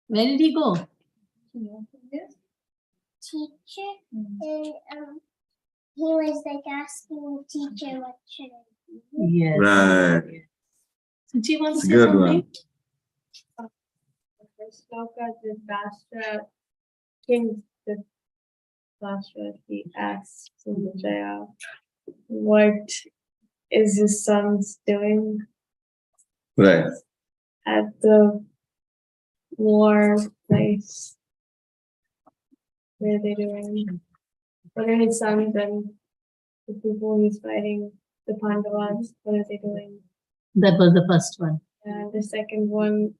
Where did he go? teacher, and he was like asking the teacher what should I do. Yes. Right. Suchi wants to say Good something? one. The sloka, the Dastra, King Dastra, he asks Sanjaya, what is his son's doing Right. at the war place? What are they doing? What are his sons and the people he's fighting, the Pandavas, what are they doing? That was the first one. And the second one,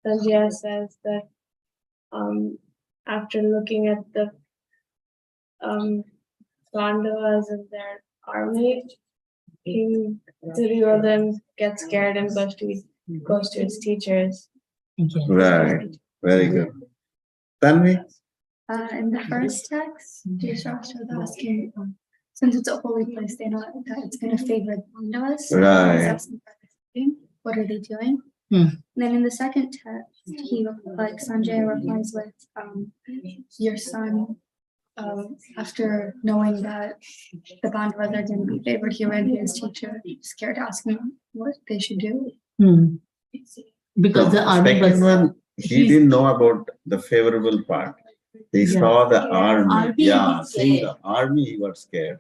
Sanjaya says that after looking at the Pandavas and their army, King Duryodhan gets scared and goes to his teachers. Okay. Right. Very good. Tanvi? In the first text, Dhritarashtra was asking, since it's a holy place, they know that it's going to favor the Pandavas. So Right. he's asking for everything. What are they doing? Hmm. Then in the second text, Sanjay replies with, your son, after knowing that the Pandavas are going to be favored, he ran to his teacher, scared to ask him what they should do. Because the army Second was. one, he didn't know about the favorable part. He Yeah. saw the army. Army, Yeah, he seeing scared. the army, he got scared.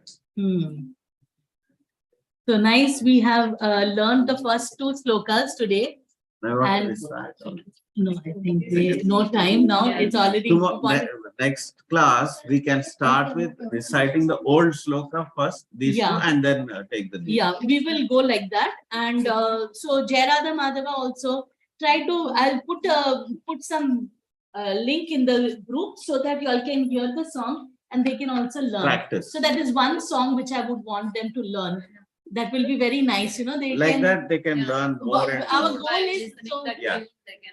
So nice, we have learned the first two slokas today. Never And- recite. No, I think no time now, it's already. Next class, we can start with reciting the old sloka first, these two, Yeah. and then take the new. Yeah, we will go like that. And so Jayarada Madhava also try to, I'll put some link in the group so that you all can hear the song and they can also learn. Practice. So that is one song which I would want them to learn. That will be very nice, you know, they Like can. that, they can learn more and Our more. goal is, so, Yeah.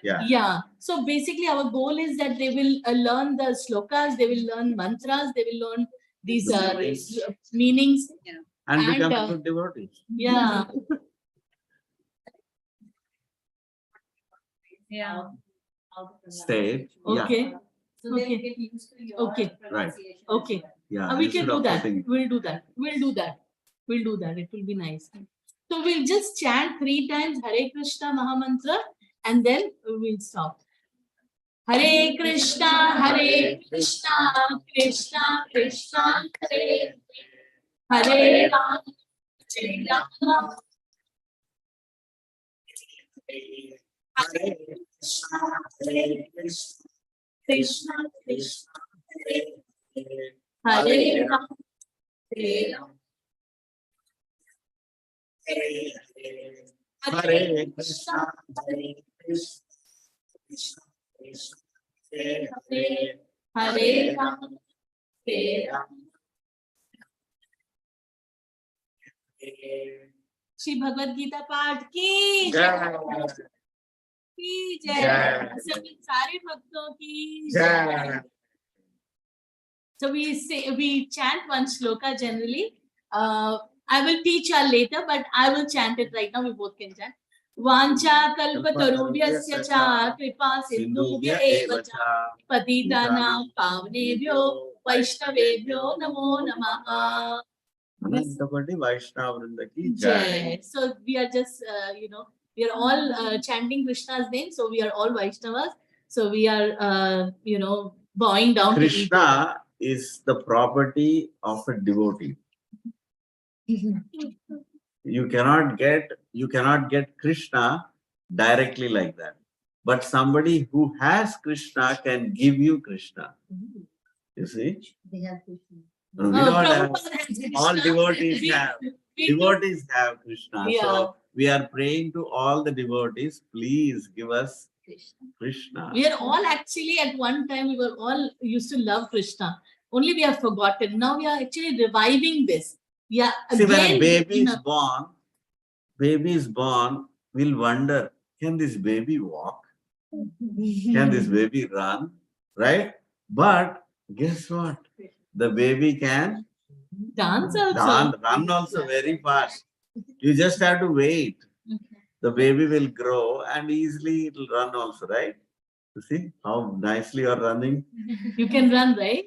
Yeah. yeah. So basically our goal is that they will learn the slokas, they will learn mantras, they will learn these meanings. And become and, good devotees. Yeah. Yeah. State. Yeah. Okay. So they'll Okay. get used to your Okay. pronunciation. Okay. Yeah. We can instead do of that. putting- We'll do that. We'll do that. We'll do that. It will be nice. So we'll just chant 3 times Hare Krishna Mahamantra and then we'll stop. Hare Krishna, Krishna Krishna, Hare Hare Ram, Hare Rama. Krishna Krishna, Hare Ram, Hare Ram. Hare Krishna, Hare Krishna, Hare Hare Ram, Hare Ram. Shri Bhagavad Gita पाठ की जय की जय सभी सारे भक्तों की जय. So we chant one shloka generally. I will teach you later, but I will chant it right now. We both can chant. Vancha kalpatarubhyasya cha kripa sindhubhya eva cha patitanam pavnebhyo vaishnavebhyo namo namaha. Anantapati Vaishnava Vrinda ki jai. Jai. So we are just, we are all chanting Krishna's name. So we are all Vaishnavas. So we are, bowing down to each other. Krishna is the property of a devotee. You cannot get Krishna directly like that. But somebody who has Krishna can give you Krishna. You see? They have Krishna. We don't have, Prabhupada has Krishna. all devotees have. We do. Devotees have Krishna. Yeah. So we are praying to all the devotees, please give us Krishna. Krishna. We are all actually at one time, we were all used to love Krishna. Only we have forgotten. Now we are actually reviving this. Yeah. See, when a again, baby in is born, baby is born, we'll wonder, can this baby walk? Can this baby run? Right? But guess what? The baby can Dance also. run also very fast. You just have to wait. The baby will grow and easily it will run also, right? You see how nicely you're running? You can run, right?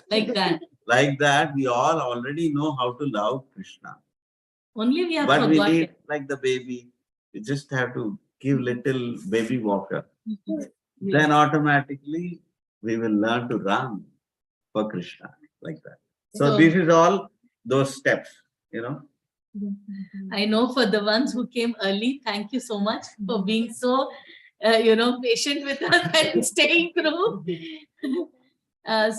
Like that. Like that, we all already know how to love Krishna. Only we have But we forgotten. need, like the baby, we just have to give little baby walker. Then automatically we will learn to run for Krishna, like that. So So- this is all those steps, you know. I know for the ones who came early, thank you so much for being so, patient with us and staying through.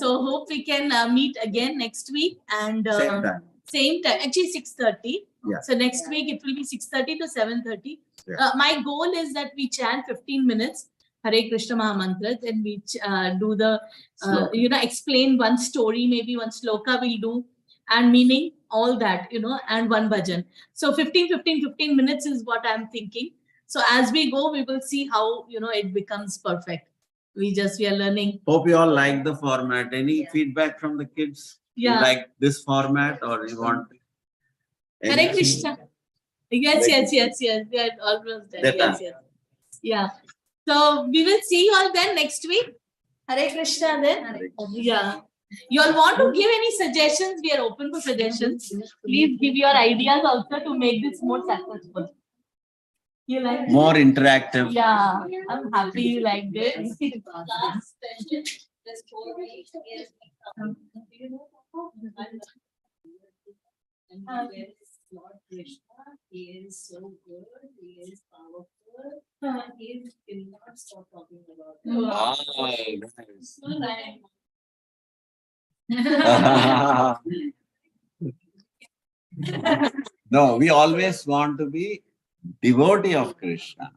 So hope we can meet again next week and Same time. same time, actually 6:30. Yeah. So next week it will be 6:30 to 7:30. Yeah. My goal is that we chant 15 minutes Hare Krishna Mahamantra, then we do the, Sloka. explain one story, maybe one sloka we'll do, and meaning all that, and one bhajan. So 15 minutes is what I'm thinking. So as we go, we will see how, it becomes perfect. We are learning. Hope you all like the format. Any feedback from the kids? You Yeah. like this format or you want? Hare anything? Krishna. Yes. We are almost done. That Yes. Yeah. So we will see you all then next week. Hare Krishna then. Yeah. You all want to give any suggestions? We are open for suggestions. Please give your ideas also to make this more successful. You like it? More interactive. Yeah. I'm happy you like this. Last session, this 4 weeks is, do you know? And there is Lord Krishna, he is so good, he is powerful, he cannot stop talking about it. Wow, So, No, we always want to be devotee of Krishna.